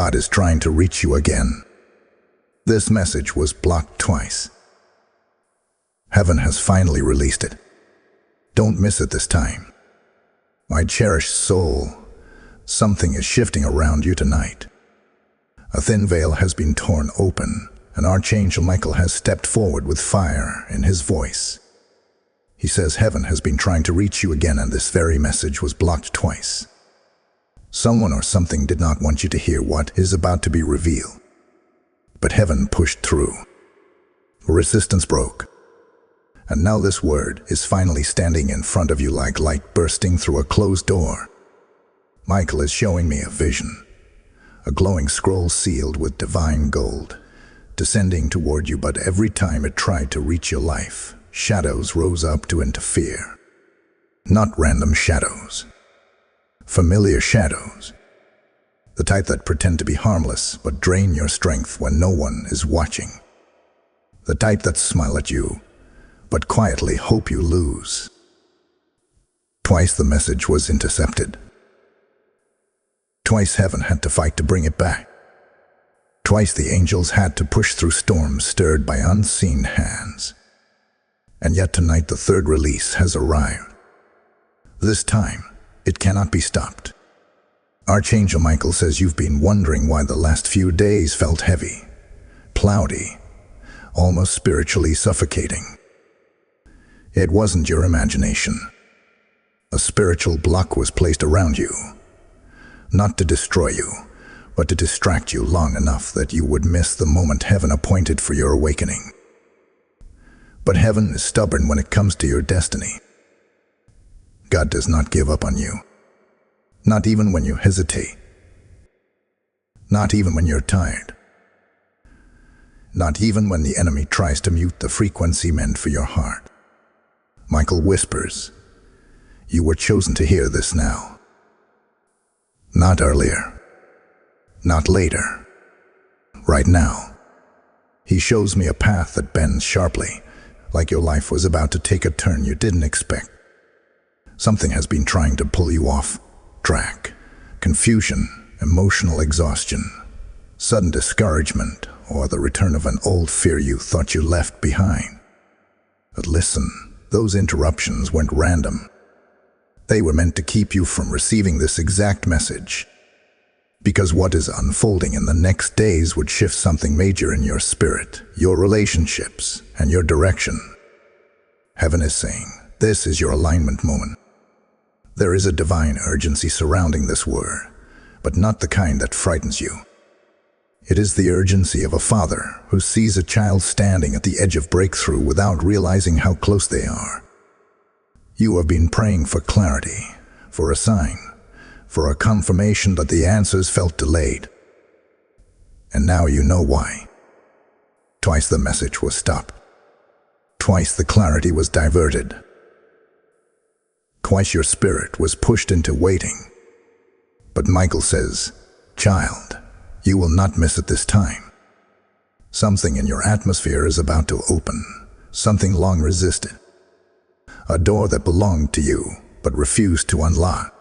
God is trying to reach you again. This message was blocked twice. Heaven has finally released it. Don't miss it this time. My cherished soul, something is shifting around you tonight. A thin veil has been torn open, and Archangel Michael has stepped forward with fire in his voice. He says heaven has been trying to reach you again, and this very message was blocked twice. Someone or something did not want you to hear what is about to be revealed. But heaven pushed through. Resistance broke. And now this word is finally standing in front of you like light bursting through a closed door. Michael is showing me a vision. A glowing scroll sealed with divine gold, descending toward you, but every time it tried to reach your life, shadows rose up to interfere. Not random shadows. Familiar shadows. The type that pretend to be harmless but drain your strength when no one is watching. The type that smile at you but quietly hope you lose. Twice the message was intercepted. Twice heaven had to fight to bring it back. Twice the angels had to push through storms stirred by unseen hands. And yet tonight the third release has arrived. This time, it cannot be stopped. Archangel Michael says you've been wondering why the last few days felt heavy, cloudy, almost spiritually suffocating. It wasn't your imagination. A spiritual block was placed around you, not to destroy you, but to distract you long enough that you would miss the moment heaven appointed for your awakening. But heaven is stubborn when it comes to your destiny. God does not give up on you. Not even when you hesitate. Not even when you're tired. Not even when the enemy tries to mute the frequency meant for your heart. Michael whispers, you were chosen to hear this now. Not earlier. Not later. Right now. He shows me a path that bends sharply, like your life was about to take a turn you didn't expect. Something has been trying to pull you off track. Confusion, emotional exhaustion, sudden discouragement, or the return of an old fear you thought you left behind. But listen, those interruptions weren't random. They were meant to keep you from receiving this exact message. Because what is unfolding in the next days would shift something major in your spirit, your relationships, and your direction. Heaven is saying, this is your alignment moment. There is a divine urgency surrounding this word, but not the kind that frightens you. It is the urgency of a father who sees a child standing at the edge of breakthrough without realizing how close they are. You have been praying for clarity, for a sign, for a confirmation that the answers felt delayed. And now you know why. Twice the message was stopped. Twice the clarity was diverted. Twice your spirit was pushed into waiting. But Michael says, child, you will not miss it this time. Something in your atmosphere is about to open, something long resisted. A door that belonged to you, but refused to unlock.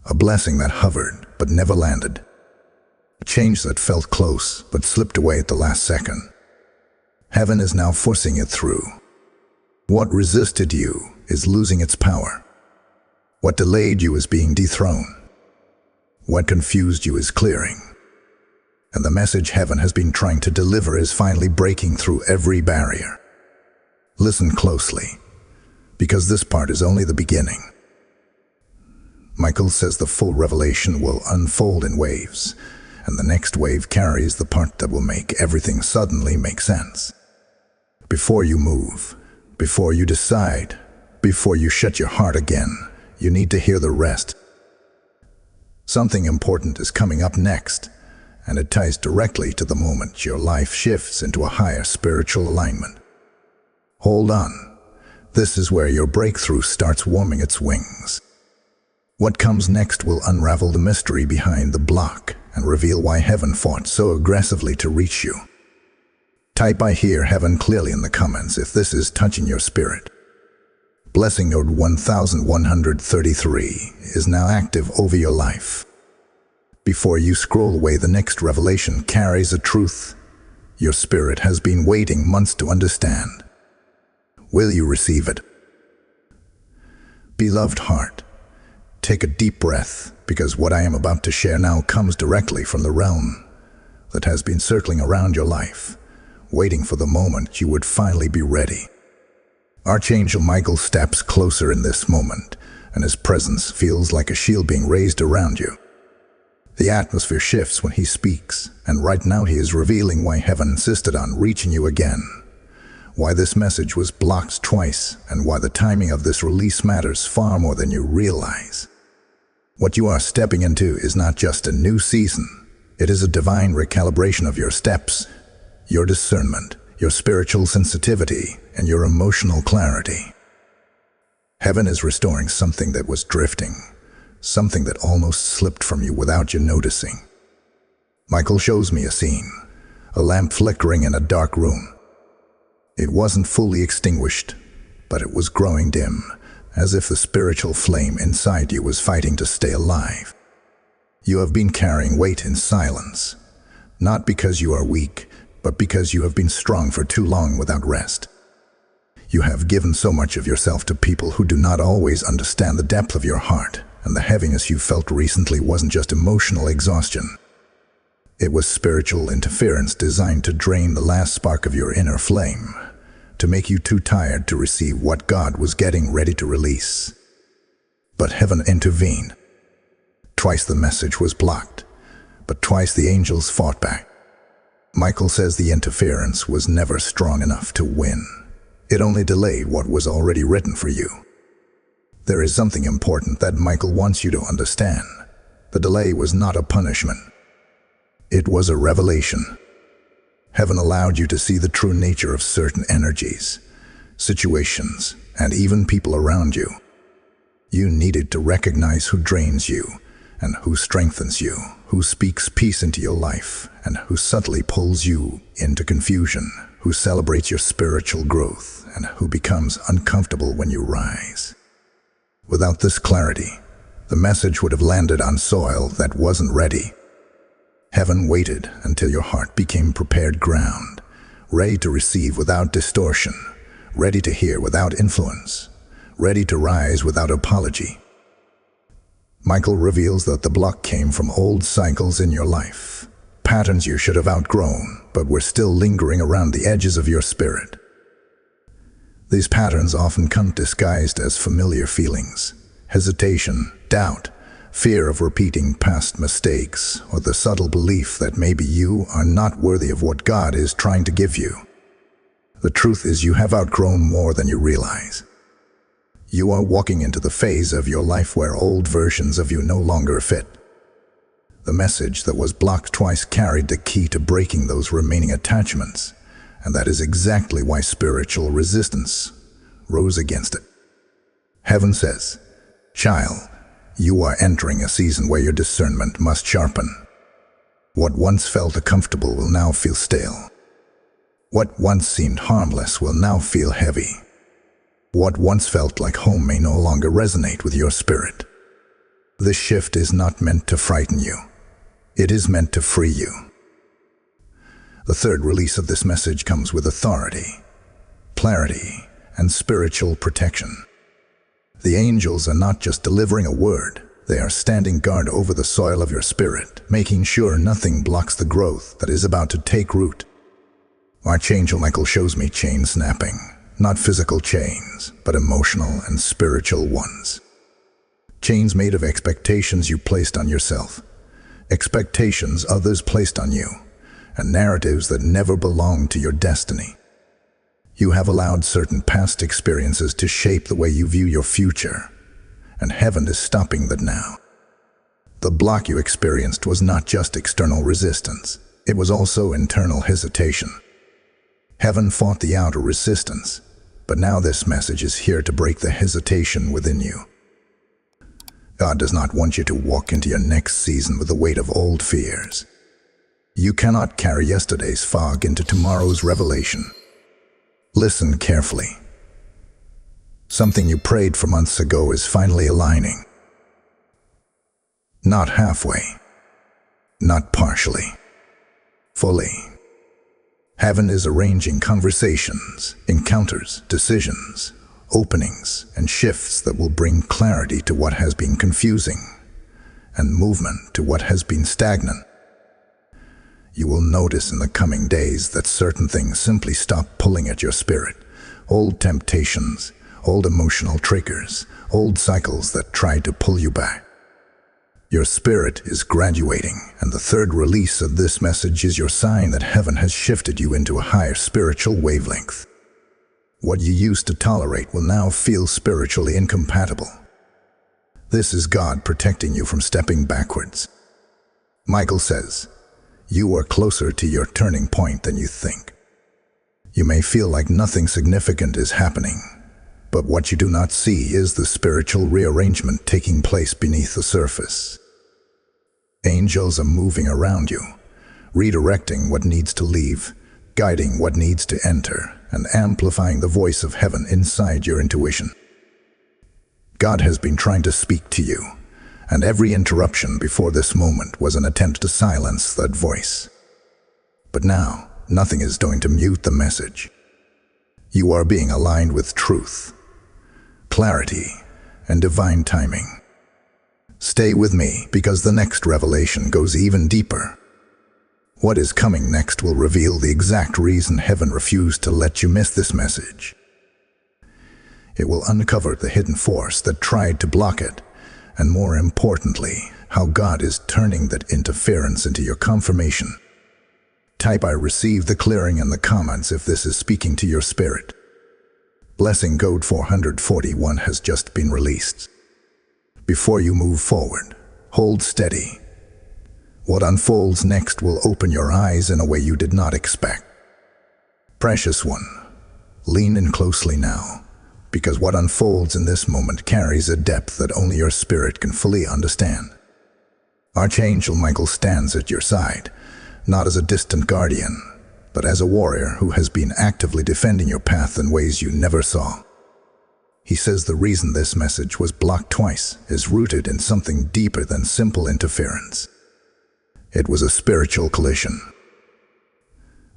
A blessing that hovered, but never landed. A change that felt close, but slipped away at the last second. Heaven is now forcing it through. What resisted you is losing its power. What delayed you is being dethroned. What confused you is clearing. And the message heaven has been trying to deliver is finally breaking through every barrier. Listen closely, because this part is only the beginning. Michael says the full revelation will unfold in waves, and the next wave carries the part that will make everything suddenly make sense. Before you move, before you decide, before you shut your heart again, you need to hear the rest. Something important is coming up next, and it ties directly to the moment your life shifts into a higher spiritual alignment. Hold on. This is where your breakthrough starts warming its wings. What comes next will unravel the mystery behind the block and reveal why heaven fought so aggressively to reach you. Type "I hear heaven" clearly in the comments if this is touching your spirit. Blessing Node 1133 is now active over your life. Before you scroll away, the next revelation carries a truth your spirit has been waiting months to understand. Will you receive it? Beloved heart, take a deep breath, because what I am about to share now comes directly from the realm that has been circling around your life, waiting for the moment you would finally be ready. Archangel Michael steps closer in this moment, and his presence feels like a shield being raised around you. The atmosphere shifts when he speaks, and right now he is revealing why heaven insisted on reaching you again, why this message was blocked twice, and why the timing of this release matters far more than you realize. What you are stepping into is not just a new season. It is a divine recalibration of your steps, your discernment, your spiritual sensitivity, and your emotional clarity. Heaven is restoring something that was drifting, something that almost slipped from you without you noticing. Michael shows me a scene, a lamp flickering in a dark room. It wasn't fully extinguished, but it was growing dim, as if the spiritual flame inside you was fighting to stay alive. You have been carrying weight in silence, not because you are weak, but because you have been strong for too long without rest. You have given so much of yourself to people who do not always understand the depth of your heart, and the heaviness you felt recently wasn't just emotional exhaustion. It was spiritual interference designed to drain the last spark of your inner flame, to make you too tired to receive what God was getting ready to release. But heaven intervened. Twice the message was blocked, but twice the angels fought back. Michael says the interference was never strong enough to win. It only delayed what was already written for you. There is something important that Michael wants you to understand. The delay was not a punishment. It was a revelation. Heaven allowed you to see the true nature of certain energies, situations, and even people around you. You needed to recognize who drains you and who strengthens you, who speaks peace into your life, and who subtly pulls you into confusion, who celebrates your spiritual growth, and who becomes uncomfortable when you rise. Without this clarity, the message would have landed on soil that wasn't ready. Heaven waited until your heart became prepared ground, ready to receive without distortion, ready to hear without influence, ready to rise without apology. Michael reveals that the block came from old cycles in your life, patterns you should have outgrown, but were still lingering around the edges of your spirit. These patterns often come disguised as familiar feelings, hesitation, doubt, fear of repeating past mistakes, or the subtle belief that maybe you are not worthy of what God is trying to give you. The truth is, you have outgrown more than you realize. You are walking into the phase of your life where old versions of you no longer fit. The message that was blocked twice carried the key to breaking those remaining attachments, and that is exactly why spiritual resistance rose against it. Heaven says, "Child, you are entering a season where your discernment must sharpen. What once felt comfortable will now feel stale. What once seemed harmless will now feel heavy. What once felt like home may no longer resonate with your spirit." This shift is not meant to frighten you. It is meant to free you. The third release of this message comes with authority, clarity, and spiritual protection. The angels are not just delivering a word, they are standing guard over the soil of your spirit, making sure nothing blocks the growth that is about to take root. Archangel Michael shows me chain snapping, not physical chains, but emotional and spiritual ones. Chains made of expectations you placed on yourself, expectations others placed on you, and narratives that never belonged to your destiny. You have allowed certain past experiences to shape the way you view your future, and heaven is stopping that now. The block you experienced was not just external resistance, it was also internal hesitation. Heaven fought the outer resistance, but now this message is here to break the hesitation within you. God does not want you to walk into your next season with the weight of old fears. You cannot carry yesterday's fog into tomorrow's revelation. Listen carefully. Something you prayed for months ago is finally aligning. Not halfway, not partially, fully. Heaven is arranging conversations, encounters, decisions, openings, and shifts that will bring clarity to what has been confusing and movement to what has been stagnant. You will notice in the coming days that certain things simply stop pulling at your spirit. Old temptations, old emotional triggers, old cycles that try to pull you back. Your spirit is graduating, and the third release of this message is your sign that heaven has shifted you into a higher spiritual wavelength. What you used to tolerate will now feel spiritually incompatible. This is God protecting you from stepping backwards. Michael says, you are closer to your turning point than you think. You may feel like nothing significant is happening, but what you do not see is the spiritual rearrangement taking place beneath the surface. Angels are moving around you, redirecting what needs to leave, guiding what needs to enter, and amplifying the voice of heaven inside your intuition. God has been trying to speak to you, and every interruption before this moment was an attempt to silence that voice. But now, nothing is going to mute the message. You are being aligned with truth, clarity, and divine timing. Stay with me, because the next revelation goes even deeper. What is coming next will reveal the exact reason heaven refused to let you miss this message. It will uncover the hidden force that tried to block it, and more importantly, how God is turning that interference into your confirmation. Type I receive the clearing in the comments if this is speaking to your spirit. Blessing Code 441 has just been released. Before you move forward, hold steady. What unfolds next will open your eyes in a way you did not expect. Precious one, lean in closely now, because what unfolds in this moment carries a depth that only your spirit can fully understand. Archangel Michael stands at your side, not as a distant guardian, but as a warrior who has been actively defending your path in ways you never saw. He says the reason this message was blocked twice is rooted in something deeper than simple interference. It was a spiritual collision,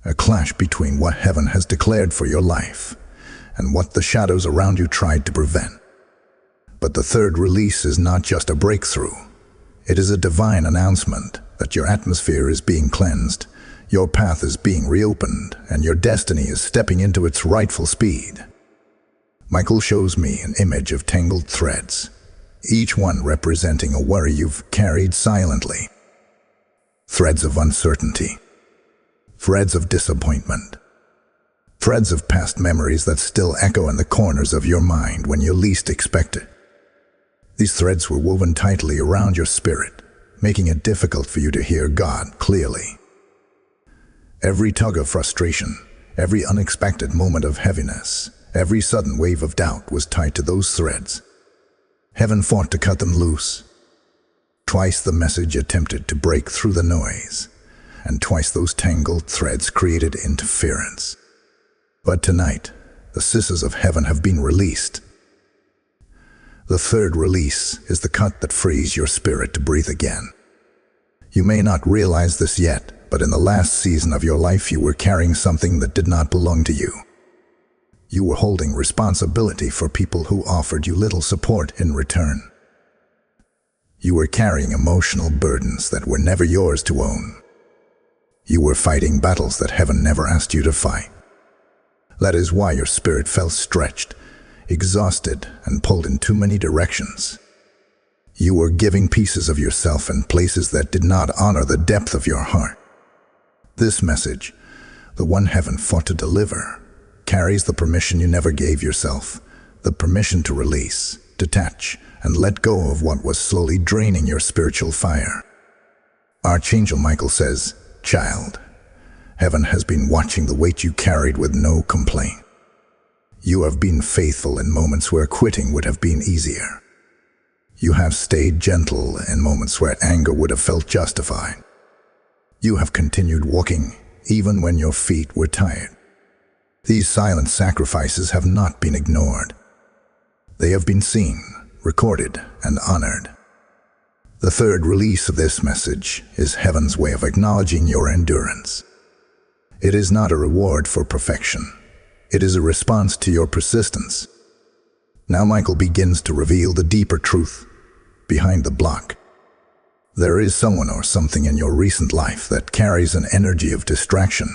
a clash between what heaven has declared for your life and what the shadows around you tried to prevent. But the third release is not just a breakthrough. It is a divine announcement that your atmosphere is being cleansed, your path is being reopened, and your destiny is stepping into its rightful speed. Michael shows me an image of tangled threads, each one representing a worry you've carried silently. Threads of uncertainty, threads of disappointment, threads of past memories that still echo in the corners of your mind when you least expect it. These threads were woven tightly around your spirit, making it difficult for you to hear God clearly. Every tug of frustration, every unexpected moment of heaviness, every sudden wave of doubt was tied to those threads. Heaven fought to cut them loose. Twice the message attempted to break through the noise, and twice those tangled threads created interference. But tonight, the scissors of heaven have been released. The third release is the cut that frees your spirit to breathe again. You may not realize this yet, but in the last season of your life you were carrying something that did not belong to you. You were holding responsibility for people who offered you little support in return. You were carrying emotional burdens that were never yours to own. You were fighting battles that heaven never asked you to fight. That is why your spirit felt stretched, exhausted, and pulled in too many directions. You were giving pieces of yourself in places that did not honor the depth of your heart. This message, the one heaven fought to deliver, carries the permission you never gave yourself, the permission to release, detach, and let go of what was slowly draining your spiritual fire. Archangel Michael says, "Child, heaven has been watching the weight you carried with no complaint. You have been faithful in moments where quitting would have been easier. You have stayed gentle in moments where anger would have felt justified. You have continued walking even when your feet were tired. These silent sacrifices have not been ignored. They have been seen, recorded, and honored. The third release of this message is heaven's way of acknowledging your endurance. It is not a reward for perfection. It is a response to your persistence. Now Michael begins to reveal the deeper truth behind the block. There is someone or something in your recent life that carries an energy of distraction.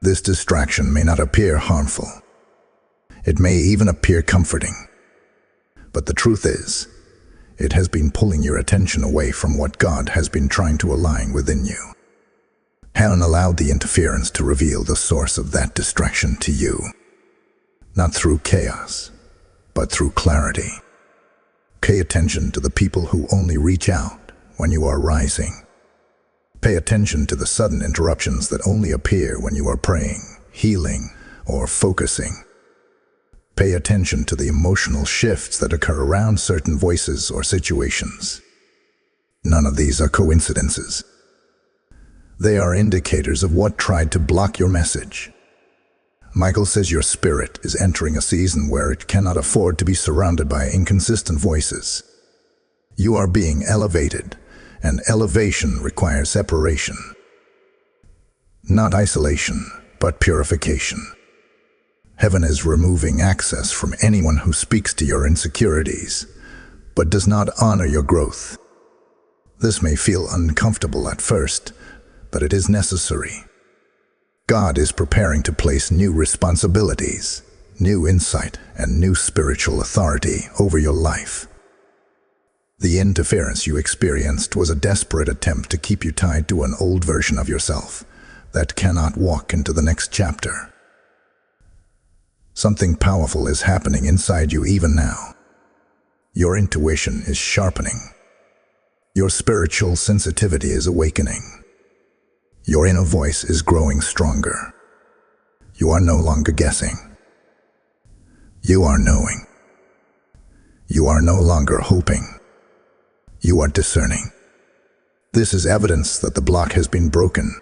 This distraction may not appear harmful. It may even appear comforting. But the truth is, it has been pulling your attention away from what God has been trying to align within you. Heaven allowed the interference to reveal the source of that distraction to you, not through chaos, but through clarity. Pay attention to the people who only reach out when you are rising. Pay attention to the sudden interruptions that only appear when you are praying, healing, or focusing. Pay attention to the emotional shifts that occur around certain voices or situations. None of these are coincidences. They are indicators of what tried to block your message. Michael says your spirit is entering a season where it cannot afford to be surrounded by inconsistent voices. You are being elevated, and elevation requires separation. Not isolation, but purification. Heaven is removing access from anyone who speaks to your insecurities, but does not honor your growth. This may feel uncomfortable at first, but it is necessary. God is preparing to place new responsibilities, new insight, and new spiritual authority over your life. The interference you experienced was a desperate attempt to keep you tied to an old version of yourself that cannot walk into the next chapter. Something powerful is happening inside you even now. Your intuition is sharpening. Your spiritual sensitivity is awakening. Your inner voice is growing stronger. You are no longer guessing. You are knowing. You are no longer hoping. You are discerning. This is evidence that the block has been broken.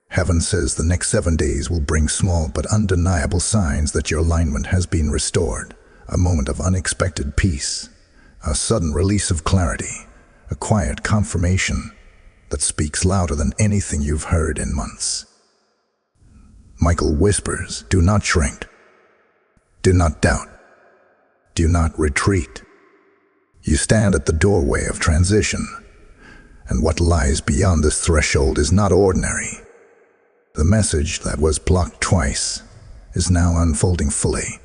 Heaven says the next 7 days will bring small but undeniable signs that your alignment has been restored. A moment of unexpected peace, a sudden release of clarity, a quiet confirmation that speaks louder than anything you've heard in months. Michael whispers, do not shrink. Do not doubt. Do not retreat. You stand at the doorway of transition, and what lies beyond this threshold is not ordinary. The message that was blocked twice is now unfolding fully,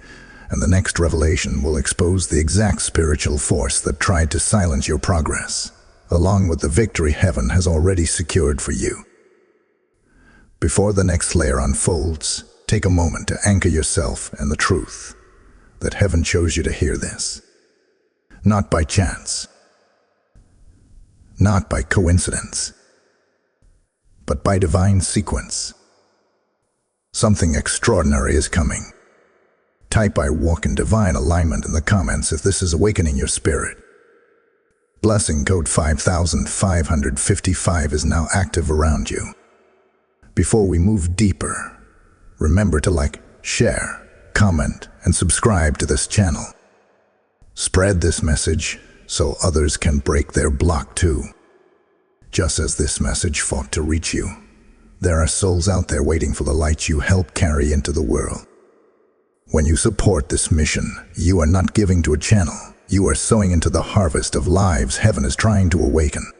and the next revelation will expose the exact spiritual force that tried to silence your progress, along with the victory heaven has already secured for you. Before the next layer unfolds, take a moment to anchor yourself in the truth that heaven chose you to hear this. Not by chance, not by coincidence, but by divine sequence. Something extraordinary is coming. Type "I walk in divine alignment" in the comments if this is awakening your spirit. Blessing code 5555 is now active around you. Before we move deeper, remember to like, share, comment, and subscribe to this channel. Spread this message so others can break their block too. Just as this message fought to reach you, there are souls out there waiting for the light you help carry into the world. When you support this mission, you are not giving to a channel. You are sowing into the harvest of lives heaven is trying to awaken.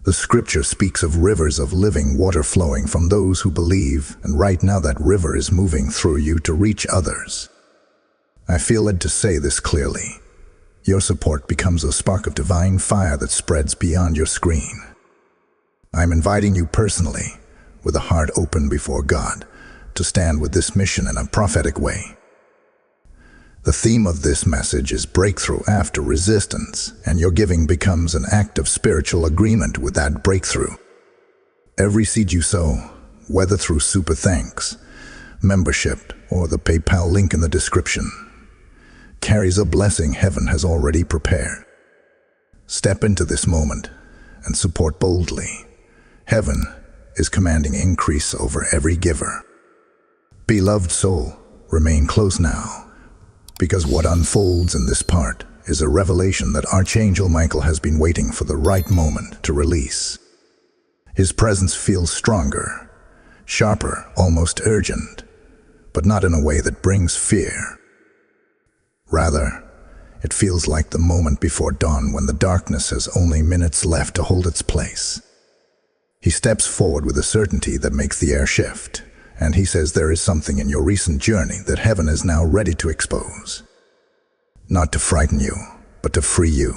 The scripture speaks of rivers of living water flowing from those who believe, and right now that river is moving through you to reach others. I feel led to say this clearly. Your support becomes a spark of divine fire that spreads beyond your screen. I'm inviting you personally, with a heart open before God, to stand with this mission in a prophetic way. The theme of this message is breakthrough after resistance, and your giving becomes an act of spiritual agreement with that breakthrough. Every seed you sow, whether through super thanks, membership, or the PayPal link in the description, carries a blessing heaven has already prepared. Step into this moment and support boldly. Heaven is commanding increase over every giver. Beloved soul, remain close now, because what unfolds in this part is a revelation that Archangel Michael has been waiting for the right moment to release. His presence feels stronger, sharper, almost urgent, but not in a way that brings fear. Rather, it feels like the moment before dawn when the darkness has only minutes left to hold its place. He steps forward with a certainty that makes the air shift, and he says there is something in your recent journey that heaven is now ready to expose. Not to frighten you, but to free you.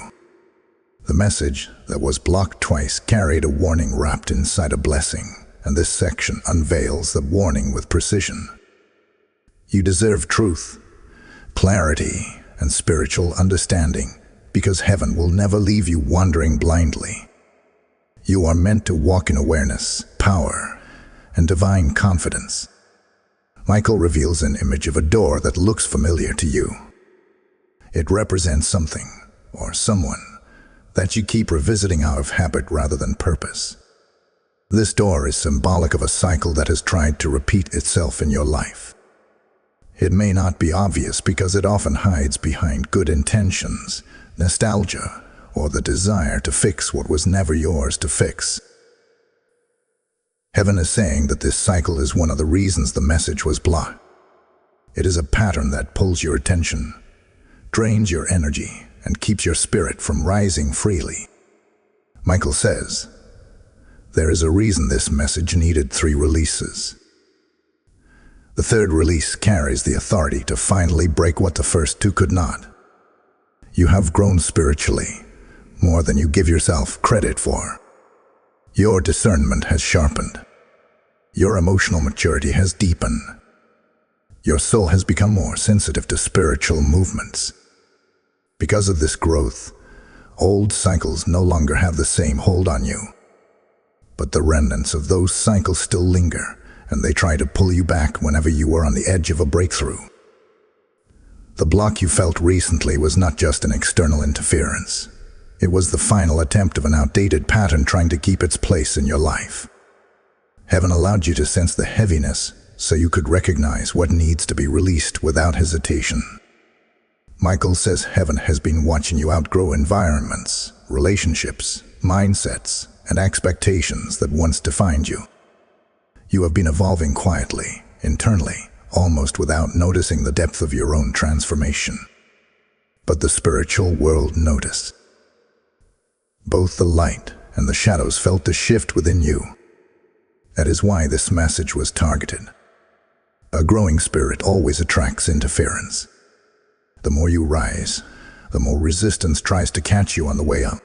The message that was blocked twice carried a warning wrapped inside a blessing, and this section unveils the warning with precision. You deserve truth, clarity, and spiritual understanding, because heaven will never leave you wandering blindly. You are meant to walk in awareness, power, and divine confidence. Michael reveals an image of a door that looks familiar to you. It represents something, or someone, that you keep revisiting out of habit rather than purpose. This door is symbolic of a cycle that has tried to repeat itself in your life. It may not be obvious because it often hides behind good intentions, nostalgia, or the desire to fix what was never yours to fix. Heaven is saying that this cycle is one of the reasons the message was blocked. It is a pattern that pulls your attention, drains your energy, and keeps your spirit from rising freely. Michael says, there is a reason this message needed 3 releases. The third release carries the authority to finally break what the first 2 could not. You have grown spiritually, more than you give yourself credit for. Your discernment has sharpened. Your emotional maturity has deepened. Your soul has become more sensitive to spiritual movements. Because of this growth, old cycles no longer have the same hold on you. But the remnants of those cycles still linger, and they try to pull you back whenever you are on the edge of a breakthrough. The block you felt recently was not just an external interference. It was the final attempt of an outdated pattern trying to keep its place in your life. Heaven allowed you to sense the heaviness so you could recognize what needs to be released without hesitation. Michael says heaven has been watching you outgrow environments, relationships, mindsets, and expectations that once defined you. You have been evolving quietly, internally, almost without noticing the depth of your own transformation. But the spiritual world noticed. Both the light and the shadows felt the shift within you. That is why this message was targeted. A growing spirit always attracts interference. The more you rise, the more resistance tries to catch you on the way up.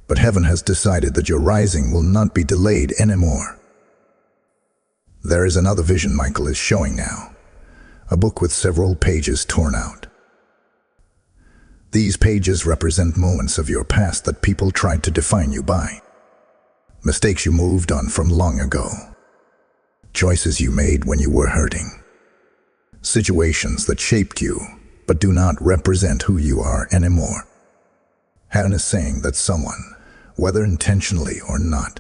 But heaven has decided that your rising will not be delayed anymore. There is another vision Michael is showing now, a book with several pages torn out. These pages represent moments of your past that people tried to define you by. Mistakes you moved on from long ago. Choices you made when you were hurting. Situations that shaped you, but do not represent who you are anymore. Heaven is saying that someone, whether intentionally or not,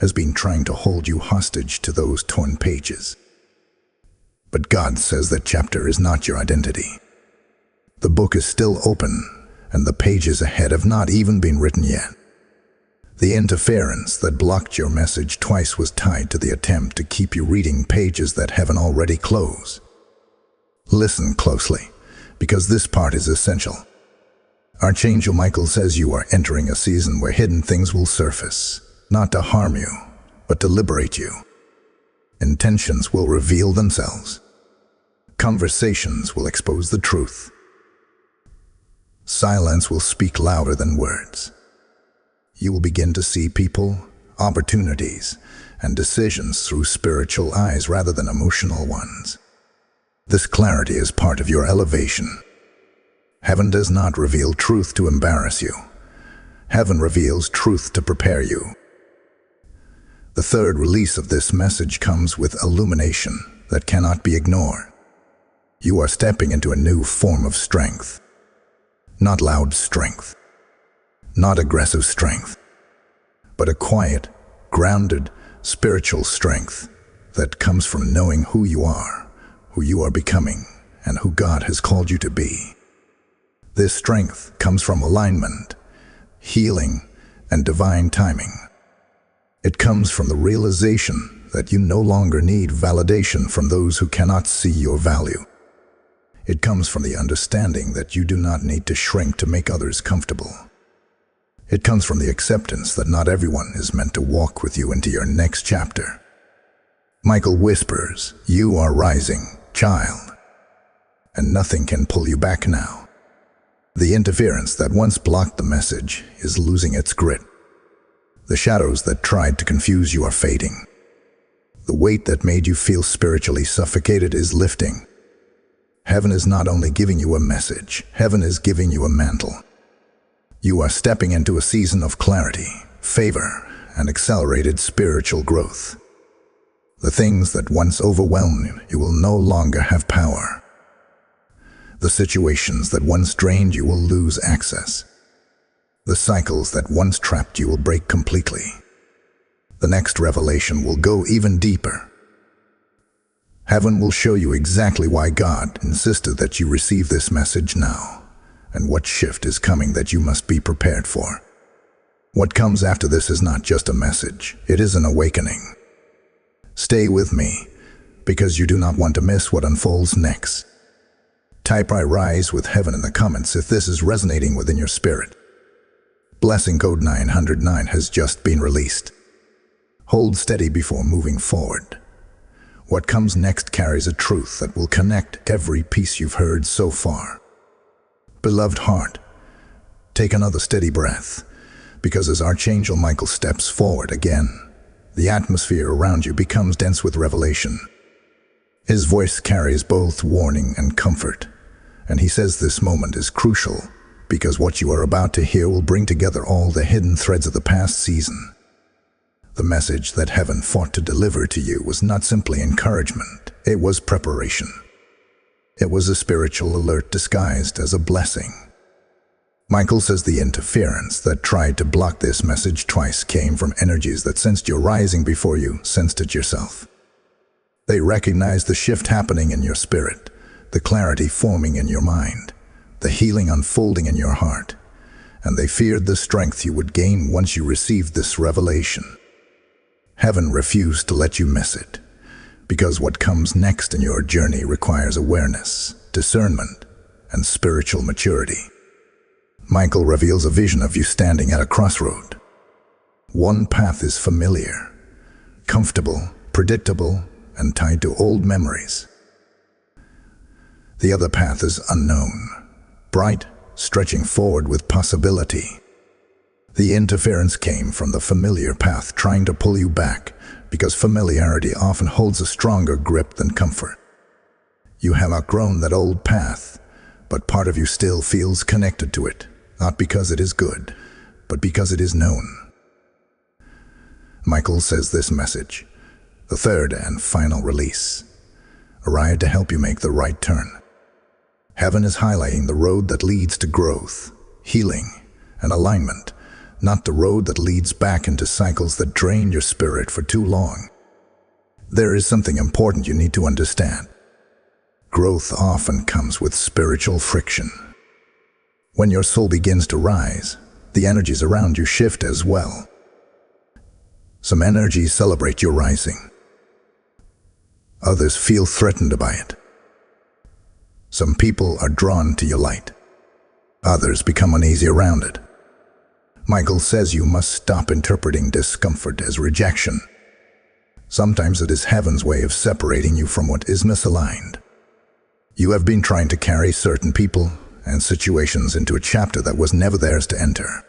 has been trying to hold you hostage to those torn pages. But God says that chapter is not your identity. The book is still open, and the pages ahead have not even been written yet. The interference that blocked your message twice was tied to the attempt to keep you reading pages that heaven already closed. Listen closely, because this part is essential. Archangel Michael says you are entering a season where hidden things will surface, not to harm you, but to liberate you. Intentions will reveal themselves. Conversations will expose the truth. Silence will speak louder than words. You will begin to see people, opportunities, and decisions through spiritual eyes rather than emotional ones. This clarity is part of your elevation. Heaven does not reveal truth to embarrass you. Heaven reveals truth to prepare you. The third release of this message comes with illumination that cannot be ignored. You are stepping into a new form of strength. Not loud strength. Not aggressive strength. But a quiet, grounded, spiritual strength that comes from knowing who you are becoming, and who God has called you to be. This strength comes from alignment, healing, and divine timing. It comes from the realization that you no longer need validation from those who cannot see your value. It comes from the understanding that you do not need to shrink to make others comfortable. It comes from the acceptance that not everyone is meant to walk with you into your next chapter. Michael whispers, "You are rising, child, and nothing can pull you back now." The interference that once blocked the message is losing its grip. The shadows that tried to confuse you are fading. The weight that made you feel spiritually suffocated is lifting. Heaven is not only giving you a message, heaven is giving you a mantle. You are stepping into a season of clarity, favor, and accelerated spiritual growth. The things that once overwhelmed you will no longer have power. The situations that once drained you will lose access. The cycles that once trapped you will break completely. The next revelation will go even deeper. Heaven will show you exactly why God insisted that you receive this message now, and what shift is coming that you must be prepared for. What comes after this is not just a message, it is an awakening. Stay with me, because you do not want to miss what unfolds next. Type "I rise with heaven" in the comments if this is resonating within your spirit. Blessing code 909 has just been released. Hold steady before moving forward. What comes next carries a truth that will connect every piece you've heard so far. Beloved heart, take another steady breath, because as Archangel Michael steps forward again, the atmosphere around you becomes dense with revelation. His voice carries both warning and comfort, and he says this moment is crucial because what you are about to hear will bring together all the hidden threads of the past season. The message that heaven fought to deliver to you was not simply encouragement, it was preparation. It was a spiritual alert disguised as a blessing. Michael says the interference that tried to block this message twice came from energies that sensed your rising before you sensed it yourself. They recognized the shift happening in your spirit, the clarity forming in your mind, the healing unfolding in your heart, and they feared the strength you would gain once you received this revelation. Heaven refused to let you miss it, because what comes next in your journey requires awareness, discernment, and spiritual maturity. Michael reveals a vision of you standing at a crossroad. One path is familiar, comfortable, predictable, and tied to old memories. The other path is unknown, bright, stretching forward with possibility. The interference came from the familiar path trying to pull you back, because familiarity often holds a stronger grip than comfort. You have outgrown that old path, but part of you still feels connected to it, not because it is good, but because it is known. Michael says this message, the third and final release, arrived to help you make the right turn. Heaven is highlighting the road that leads to growth, healing, and alignment, not the road that leads back into cycles that drain your spirit for too long. There is something important you need to understand. Growth often comes with spiritual friction. When your soul begins to rise, the energies around you shift as well. Some energies celebrate your rising. Others feel threatened by it. Some people are drawn to your light. Others become uneasy around it. Michael says you must stop interpreting discomfort as rejection. Sometimes it is heaven's way of separating you from what is misaligned. You have been trying to carry certain people and situations into a chapter that was never theirs to enter.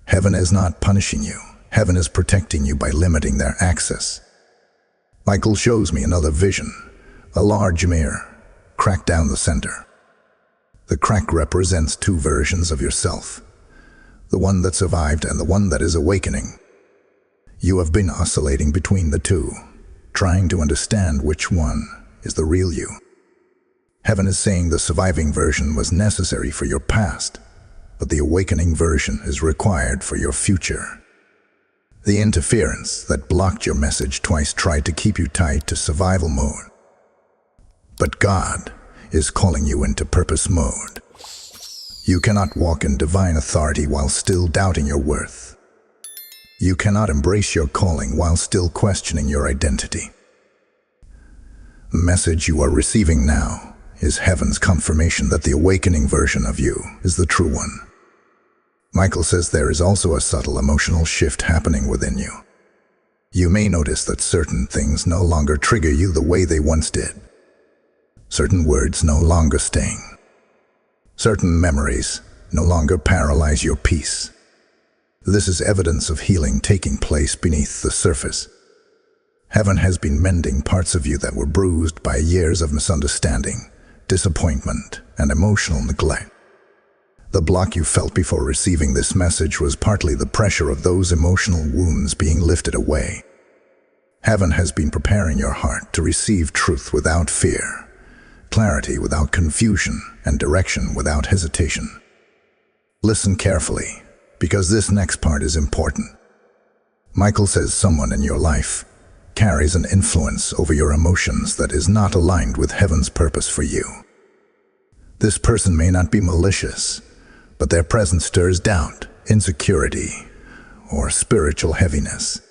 Heaven is not punishing you. Heaven is protecting you by limiting their access. Michael shows me another vision, a large mirror, cracked down the center. The crack represents two versions of yourself, the one that survived and the one that is awakening. You have been oscillating between the two, trying to understand which one is the real you. Heaven is saying the surviving version was necessary for your past, but the awakening version is required for your future. The interference that blocked your message twice tried to keep you tied to survival mode. But God is calling you into purpose mode. You cannot walk in divine authority while still doubting your worth. You cannot embrace your calling while still questioning your identity. The message you are receiving now is heaven's confirmation that the awakening version of you is the true one. Michael says there is also a subtle emotional shift happening within you. You may notice that certain things no longer trigger you the way they once did. Certain words no longer sting. Certain memories no longer paralyze your peace. This is evidence of healing taking place beneath the surface. Heaven has been mending parts of you that were bruised by years of misunderstanding, disappointment, and emotional neglect. The block you felt before receiving this message was partly the pressure of those emotional wounds being lifted away. Heaven has been preparing your heart to receive truth without fear, clarity without confusion, and direction without hesitation. Listen carefully, because this next part is important. Michael says someone in your life carries an influence over your emotions that is not aligned with heaven's purpose for you. This person may not be malicious, but their presence stirs doubt, insecurity, or spiritual heaviness.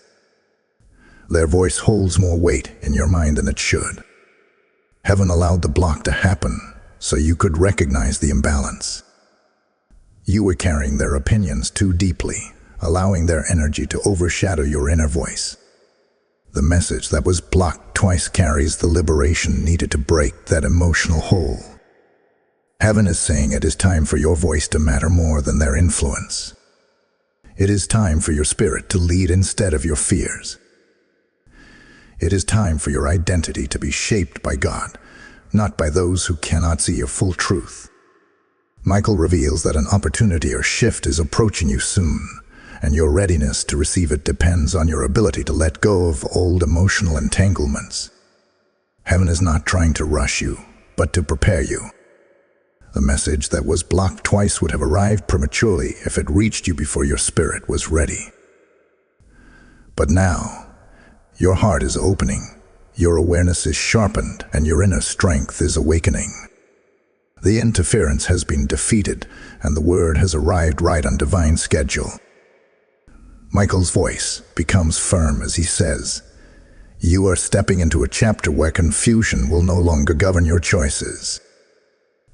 Their voice holds more weight in your mind than it should. Heaven allowed the block to happen so you could recognize the imbalance. You were carrying their opinions too deeply, allowing their energy to overshadow your inner voice. The message that was blocked twice carries the liberation needed to break that emotional hole. Heaven is saying it is time for your voice to matter more than their influence. It is time for your spirit to lead instead of your fears. It is time for your identity to be shaped by God, not by those who cannot see your full truth. Michael reveals that an opportunity or shift is approaching you soon, and your readiness to receive it depends on your ability to let go of old emotional entanglements. Heaven is not trying to rush you, but to prepare you. The message that was blocked twice would have arrived prematurely if it reached you before your spirit was ready. But now, your heart is opening, your awareness is sharpened, and your inner strength is awakening. The interference has been defeated, and the word has arrived right on divine schedule. Michael's voice becomes firm as he says, "You are stepping into a chapter where confusion will no longer govern your choices.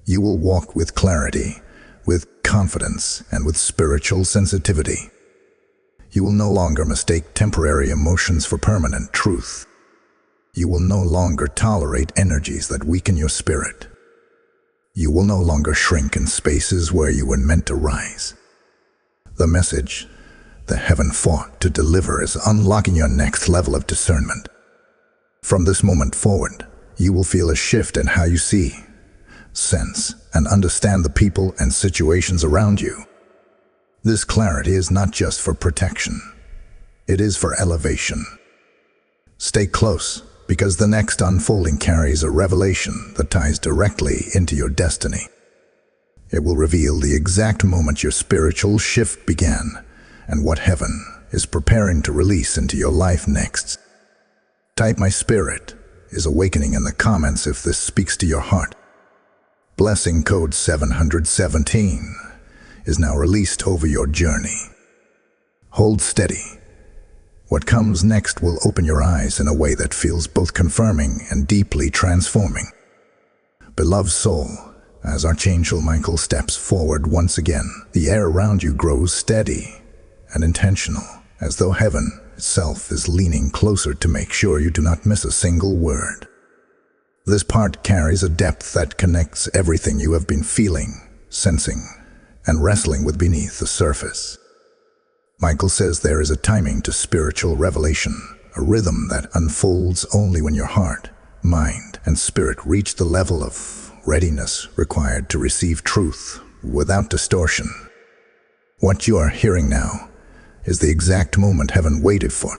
You will walk with clarity, with confidence, and with spiritual sensitivity. You will no longer mistake temporary emotions for permanent truth. You will no longer tolerate energies that weaken your spirit. You will no longer shrink in spaces where you were meant to rise." The message that heaven fought to deliver is unlocking your next level of discernment. From this moment forward, you will feel a shift in how you see, sense, and understand the people and situations around you. This clarity is not just for protection. It is for elevation. Stay close, because the next unfolding carries a revelation that ties directly into your destiny. It will reveal the exact moment your spiritual shift began and what heaven is preparing to release into your life next. Type "My spirit is awakening" in the comments if this speaks to your heart. Blessing code 717 is now released over your journey. Hold steady. What comes next will open your eyes in a way that feels both confirming and deeply transforming. Beloved soul, as Archangel Michael steps forward once again, the air around you grows steady and intentional, as though heaven itself is leaning closer to make sure you do not miss a single word. This part carries a depth that connects everything you have been feeling, sensing, and wrestling with beneath the surface. Michael says there is a timing to spiritual revelation, a rhythm that unfolds only when your heart, mind, and spirit reach the level of readiness required to receive truth without distortion. What you are hearing now is the exact moment heaven waited for.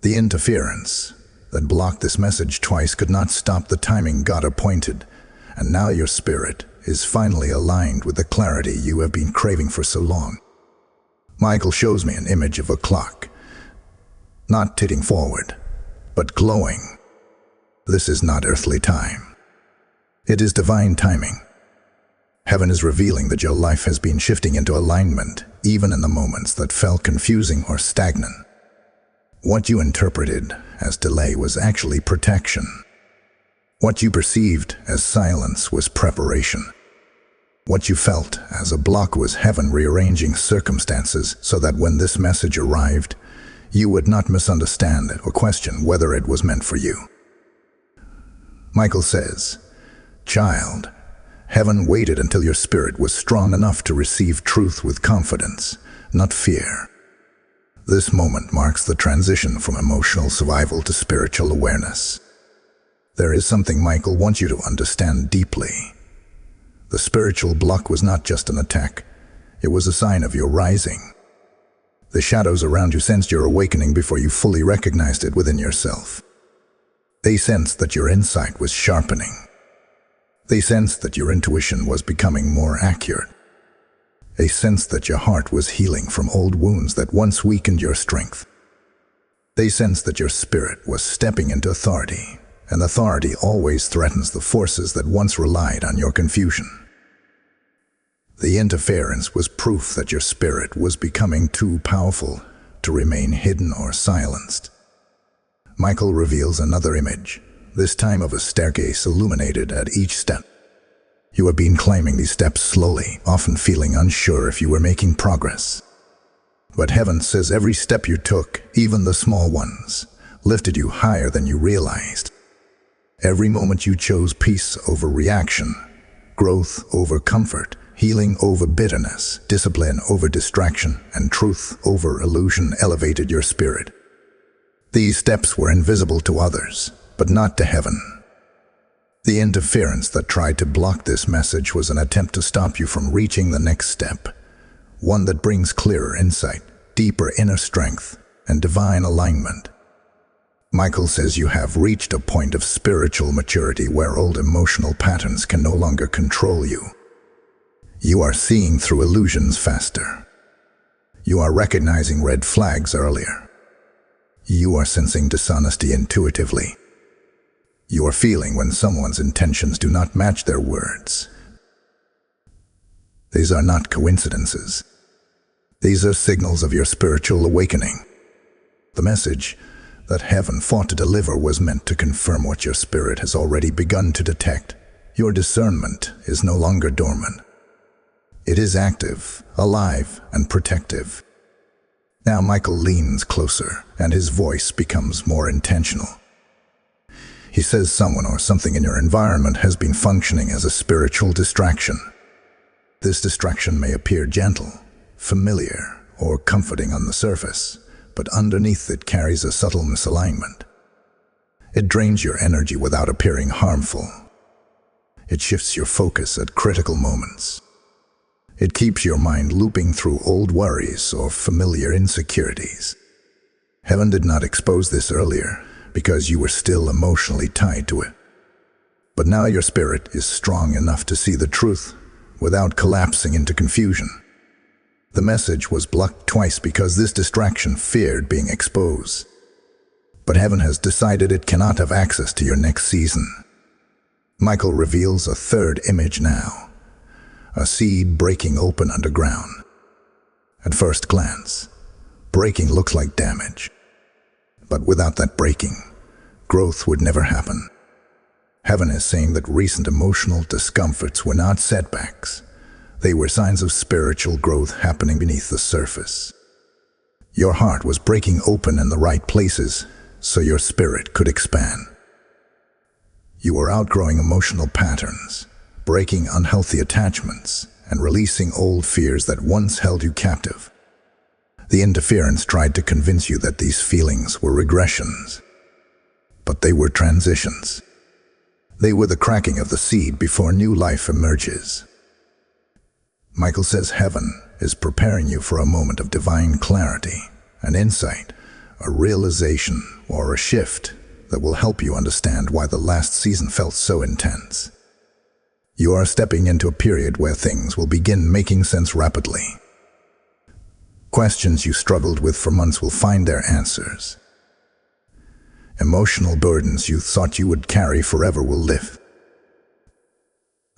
The interference that blocked this message twice could not stop the timing God appointed, and now your spirit is finally aligned with the clarity you have been craving for so long. Michael shows me an image of a clock, not ticking forward, but glowing. This is not earthly time. It is divine timing. Heaven is revealing that your life has been shifting into alignment, even in the moments that felt confusing or stagnant. What you interpreted as delay was actually protection. What you perceived as silence was preparation. What you felt as a block was heaven rearranging circumstances so that when this message arrived, you would not misunderstand it or question whether it was meant for you. Michael says, "Child, heaven waited until your spirit was strong enough to receive truth with confidence, not fear." This moment marks the transition from emotional survival to spiritual awareness. There is something Michael wants you to understand deeply. The spiritual block was not just an attack, it was a sign of your rising. The shadows around you sensed your awakening before you fully recognized it within yourself. They sensed that your insight was sharpening. They sensed that your intuition was becoming more accurate. They sensed that your heart was healing from old wounds that once weakened your strength. They sensed that your spirit was stepping into authority, and authority always threatens the forces that once relied on your confusion. The interference was proof that your spirit was becoming too powerful to remain hidden or silenced. Michael reveals another image, this time of a staircase illuminated at each step. You have been climbing these steps slowly, often feeling unsure if you were making progress. But heaven says every step you took, even the small ones, lifted you higher than you realized. Every moment you chose peace over reaction, growth over comfort, healing over bitterness, discipline over distraction, and truth over illusion elevated your spirit. These steps were invisible to others, but not to heaven. The interference that tried to block this message was an attempt to stop you from reaching the next step, one that brings clearer insight, deeper inner strength, and divine alignment. Michael says you have reached a point of spiritual maturity where old emotional patterns can no longer control you. You are seeing through illusions faster. You are recognizing red flags earlier. You are sensing dishonesty intuitively. You are feeling when someone's intentions do not match their words. These are not coincidences. These are signals of your spiritual awakening. The message that heaven fought to deliver was meant to confirm what your spirit has already begun to detect. Your discernment is no longer dormant. It is active, alive, and protective. Now Michael leans closer, and his voice becomes more intentional. He says someone or something in your environment has been functioning as a spiritual distraction. This distraction may appear gentle, familiar, or comforting on the surface, but underneath it carries a subtle misalignment. It drains your energy without appearing harmful. It shifts your focus at critical moments. It keeps your mind looping through old worries or familiar insecurities. Heaven did not expose this earlier because you were still emotionally tied to it. But now your spirit is strong enough to see the truth without collapsing into confusion. The message was blocked twice because this distraction feared being exposed. But heaven has decided it cannot have access to your next season. Michael reveals a third image now, a seed breaking open underground. At first glance, breaking looks like damage. But without that breaking, growth would never happen. Heaven is saying that recent emotional discomforts were not setbacks. They were signs of spiritual growth happening beneath the surface. Your heart was breaking open in the right places so your spirit could expand. You were outgrowing emotional patterns, breaking unhealthy attachments, and releasing old fears that once held you captive. The interference tried to convince you that these feelings were regressions, but they were transitions. They were the cracking of the seed before new life emerges. Michael says heaven is preparing you for a moment of divine clarity, an insight, a realization, or a shift that will help you understand why the last season felt so intense. You are stepping into a period where things will begin making sense rapidly. Questions you struggled with for months will find their answers. Emotional burdens you thought you would carry forever will lift.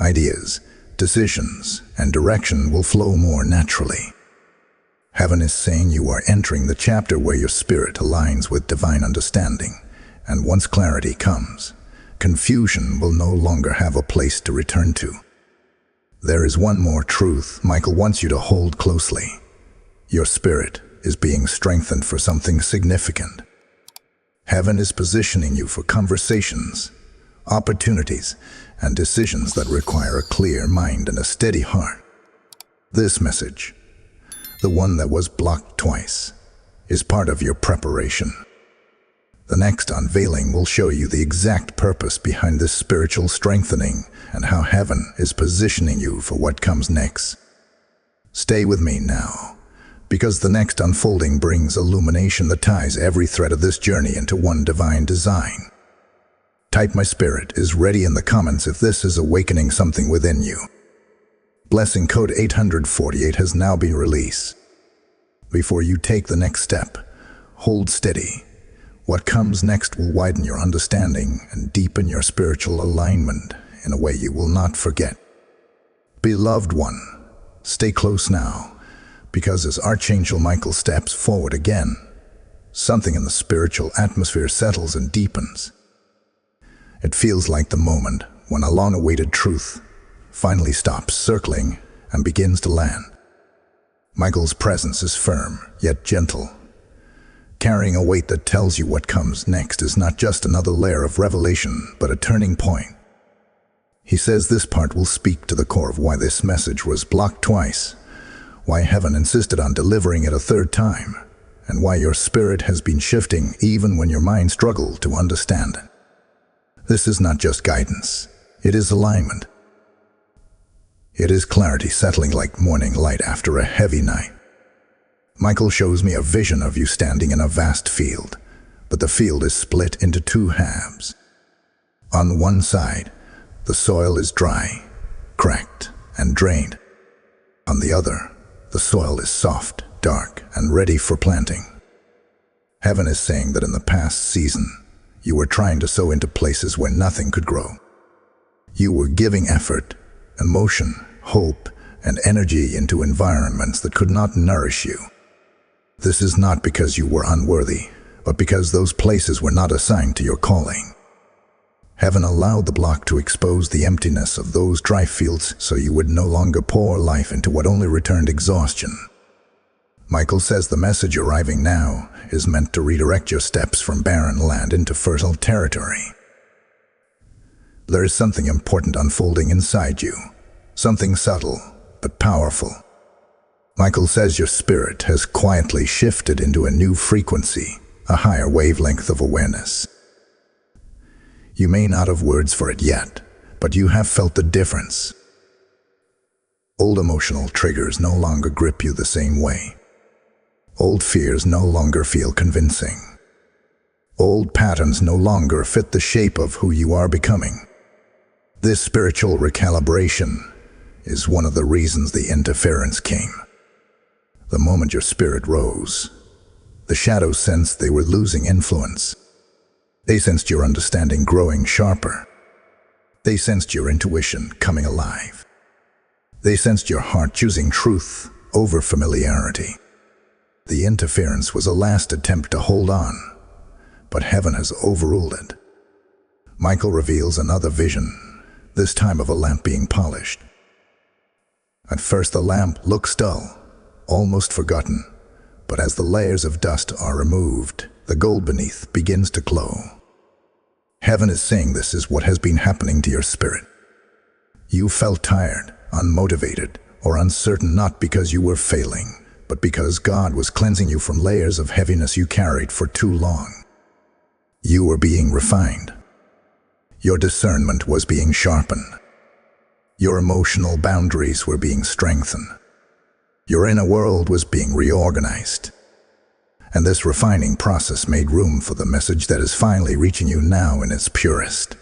Ideas, decisions, and direction will flow more naturally. Heaven is saying you are entering the chapter where your spirit aligns with divine understanding, and once clarity comes, confusion will no longer have a place to return to. There is one more truth Michael wants you to hold closely. Your spirit is being strengthened for something significant. Heaven is positioning you for conversations, opportunities, and decisions that require a clear mind and a steady heart. This message, the one that was blocked twice, is part of your preparation. The next unveiling will show you the exact purpose behind this spiritual strengthening and how heaven is positioning you for what comes next. Stay with me now, because the next unfolding brings illumination that ties every thread of this journey into one divine design. Type "My spirit is ready" in the comments if this is awakening something within you. Blessing code 848 has now been released. Before you take the next step, hold steady. What comes next will widen your understanding and deepen your spiritual alignment in a way you will not forget. Beloved one, stay close now, because as Archangel Michael steps forward again, something in the spiritual atmosphere settles and deepens. It feels like the moment when a long-awaited truth finally stops circling and begins to land. Michael's presence is firm, yet gentle, carrying a weight that tells you what comes next is not just another layer of revelation, but a turning point. He says this part will speak to the core of why this message was blocked twice, why heaven insisted on delivering it a third time, and why your spirit has been shifting even when your mind struggled to understand it. This is not just guidance, it is alignment. It is clarity settling like morning light after a heavy night. Michael shows me a vision of you standing in a vast field, but the field is split into two halves. On one side, the soil is dry, cracked, and drained. On the other, the soil is soft, dark, and ready for planting. Heaven is saying that in the past season, you were trying to sow into places where nothing could grow. You were giving effort, emotion, hope, and energy into environments that could not nourish you. This is not because you were unworthy, but because those places were not assigned to your calling. Heaven allowed the block to expose the emptiness of those dry fields so you would no longer pour life into what only returned exhaustion. Michael says the message arriving now is meant to redirect your steps from barren land into fertile territory. There is something important unfolding inside you, something subtle but powerful. Michael says your spirit has quietly shifted into a new frequency, a higher wavelength of awareness. You may not have words for it yet, but you have felt the difference. Old emotional triggers no longer grip you the same way. Old fears no longer feel convincing. Old patterns no longer fit the shape of who you are becoming. This spiritual recalibration is one of the reasons the interference came. The moment your spirit rose, the shadows sensed they were losing influence. They sensed your understanding growing sharper. They sensed your intuition coming alive. They sensed your heart choosing truth over familiarity. The interference was a last attempt to hold on, but heaven has overruled it. Michael reveals another vision, this time of a lamp being polished. At first the lamp looks dull, almost forgotten, but as the layers of dust are removed, the gold beneath begins to glow. Heaven is saying this is what has been happening to your spirit. You felt tired, unmotivated, or uncertain not because you were failing, but because God was cleansing you from layers of heaviness you carried for too long. You were being refined. Your discernment was being sharpened. Your emotional boundaries were being strengthened. Your inner world was being reorganized. And this refining process made room for the message that is finally reaching you now in its purest,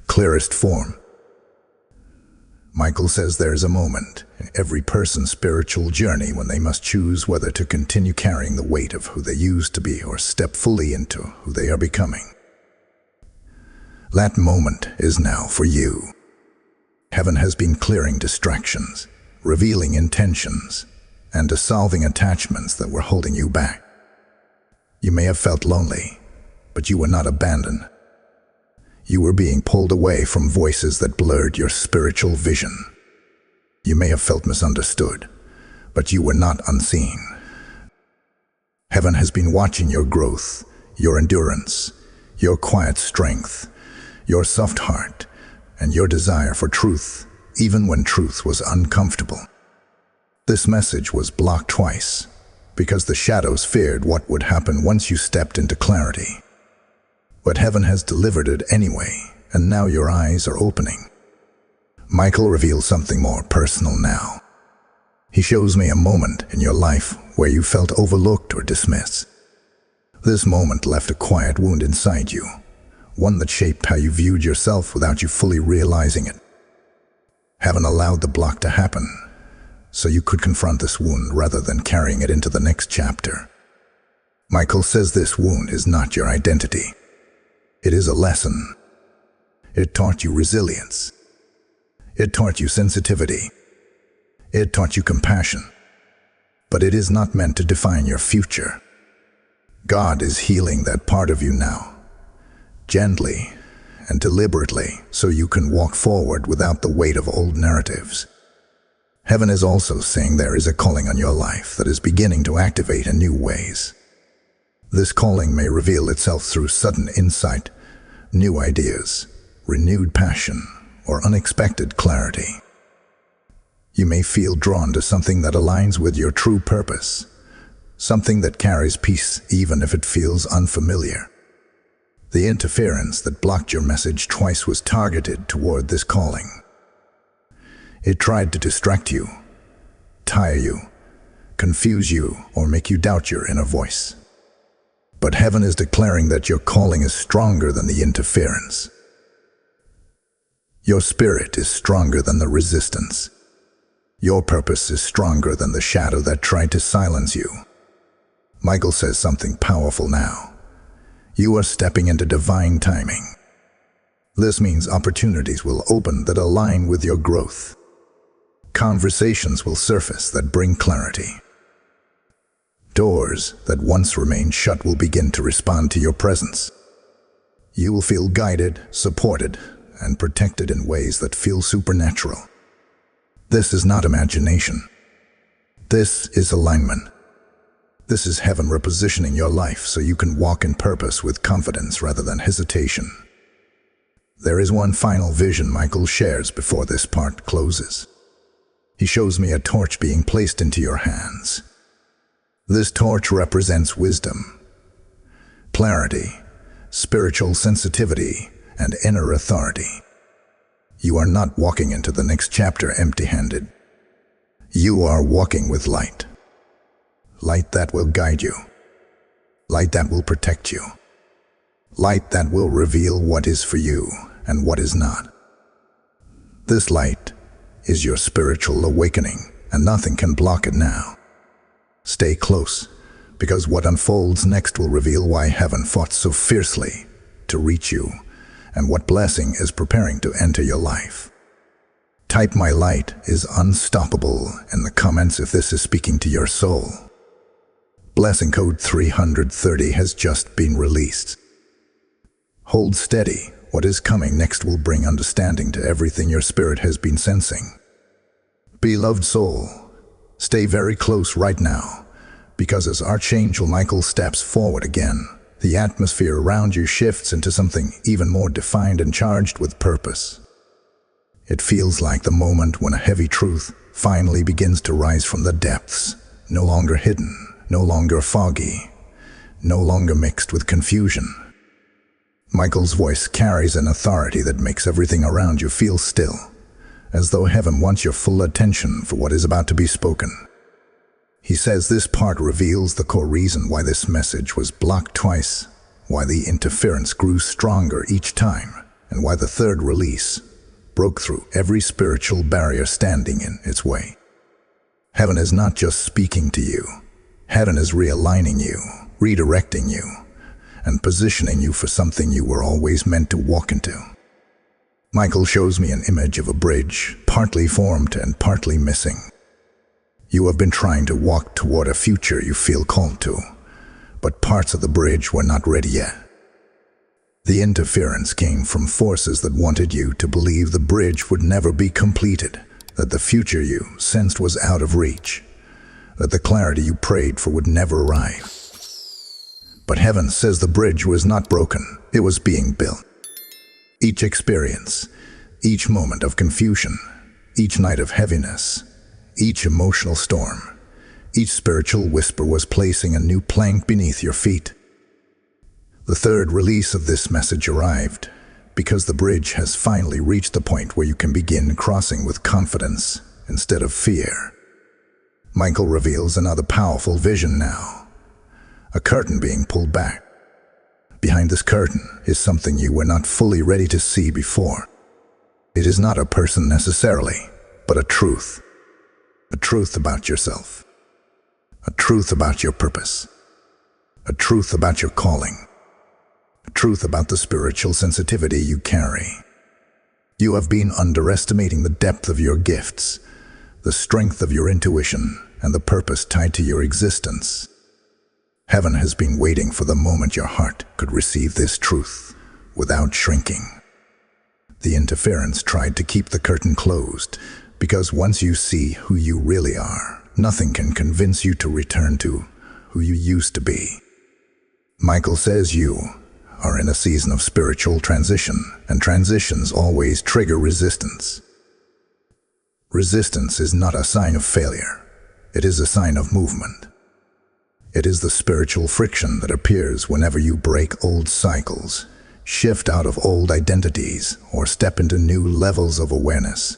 clearest form. Michael says there is a moment in every person's spiritual journey when they must choose whether to continue carrying the weight of who they used to be or step fully into who they are becoming. That moment is now for you. Heaven has been clearing distractions, revealing intentions, and dissolving attachments that were holding you back. You may have felt lonely, but you were not abandoned. You were being pulled away from voices that blurred your spiritual vision. You may have felt misunderstood, but you were not unseen. Heaven has been watching your growth, your endurance, your quiet strength, your soft heart, and your desire for truth, even when truth was uncomfortable. This message was blocked twice, because the shadows feared what would happen once you stepped into clarity. But heaven has delivered it anyway, and now your eyes are opening. Michael reveals something more personal now. He shows me a moment in your life where you felt overlooked or dismissed. This moment left a quiet wound inside you, one that shaped how you viewed yourself without you fully realizing it. Heaven allowed the block to happen, so you could confront this wound rather than carrying it into the next chapter. Michael says this wound is not your identity. It is a lesson. It taught you resilience. It taught you sensitivity. It taught you compassion. But it is not meant to define your future. God is healing that part of you now, gently and deliberately, so you can walk forward without the weight of old narratives. Heaven is also saying there is a calling on your life that is beginning to activate in new ways. This calling may reveal itself through sudden insight, new ideas, renewed passion, or unexpected clarity. You may feel drawn to something that aligns with your true purpose, something that carries peace even if it feels unfamiliar. The interference that blocked your message twice was targeted toward this calling. It tried to distract you, tire you, confuse you, or make you doubt your inner voice. But heaven is declaring that your calling is stronger than the interference. Your spirit is stronger than the resistance. Your purpose is stronger than the shadow that tried to silence you. Michael says something powerful now. You are stepping into divine timing. This means opportunities will open that align with your growth. Conversations will surface that bring clarity. Doors that once remained shut will begin to respond to your presence. You will feel guided, supported, and protected in ways that feel supernatural. This is not imagination. This is alignment. This is heaven repositioning your life so you can walk in purpose with confidence rather than hesitation. There is one final vision Michael shares before this part closes. He shows me a torch being placed into your hands. This torch represents wisdom, clarity, spiritual sensitivity, and inner authority. You are not walking into the next chapter empty-handed. You are walking with light. Light that will guide you. Light that will protect you. Light that will reveal what is for you and what is not. This light is your spiritual awakening, and nothing can block it now. Stay close, because what unfolds next will reveal why heaven fought so fiercely to reach you, and what blessing is preparing to enter your life. Type "My light is unstoppable" in the comments if this is speaking to your soul. Blessing code 330 has just been released. Hold steady. What is coming next will bring understanding to everything your spirit has been sensing. Beloved soul, stay very close right now, because as Archangel Michael steps forward again, the atmosphere around you shifts into something even more defined and charged with purpose. It feels like the moment when a heavy truth finally begins to rise from the depths, no longer hidden, no longer foggy, no longer mixed with confusion. Michael's voice carries an authority that makes everything around you feel still, as though heaven wants your full attention for what is about to be spoken. He says this part reveals the core reason why this message was blocked twice, why the interference grew stronger each time, and why the third release broke through every spiritual barrier standing in its way. Heaven is not just speaking to you. Heaven is realigning you, redirecting you, and positioning you for something you were always meant to walk into. Michael shows me an image of a bridge, partly formed and partly missing. You have been trying to walk toward a future you feel called to, but parts of the bridge were not ready yet. The interference came from forces that wanted you to believe the bridge would never be completed, that the future you sensed was out of reach, that the clarity you prayed for would never arrive. But heaven says the bridge was not broken, it was being built. Each experience, each moment of confusion, each night of heaviness, each emotional storm, each spiritual whisper was placing a new plank beneath your feet. The third release of this message arrived because the bridge has finally reached the point where you can begin crossing with confidence instead of fear. Michael reveals another powerful vision now, a curtain being pulled back. Behind this curtain is something you were not fully ready to see before. It is not a person necessarily, but a truth about yourself, a truth about your purpose, a truth about your calling, a truth about the spiritual sensitivity you carry. You have been underestimating the depth of your gifts, the strength of your intuition, and the purpose tied to your existence. Heaven has been waiting for the moment your heart could receive this truth without shrinking. The interference tried to keep the curtain closed, because once you see who you really are, nothing can convince you to return to who you used to be. Michael says you are in a season of spiritual transition, and transitions always trigger resistance. Resistance is not a sign of failure. It is a sign of movement. It is the spiritual friction that appears whenever you break old cycles, shift out of old identities, or step into new levels of awareness.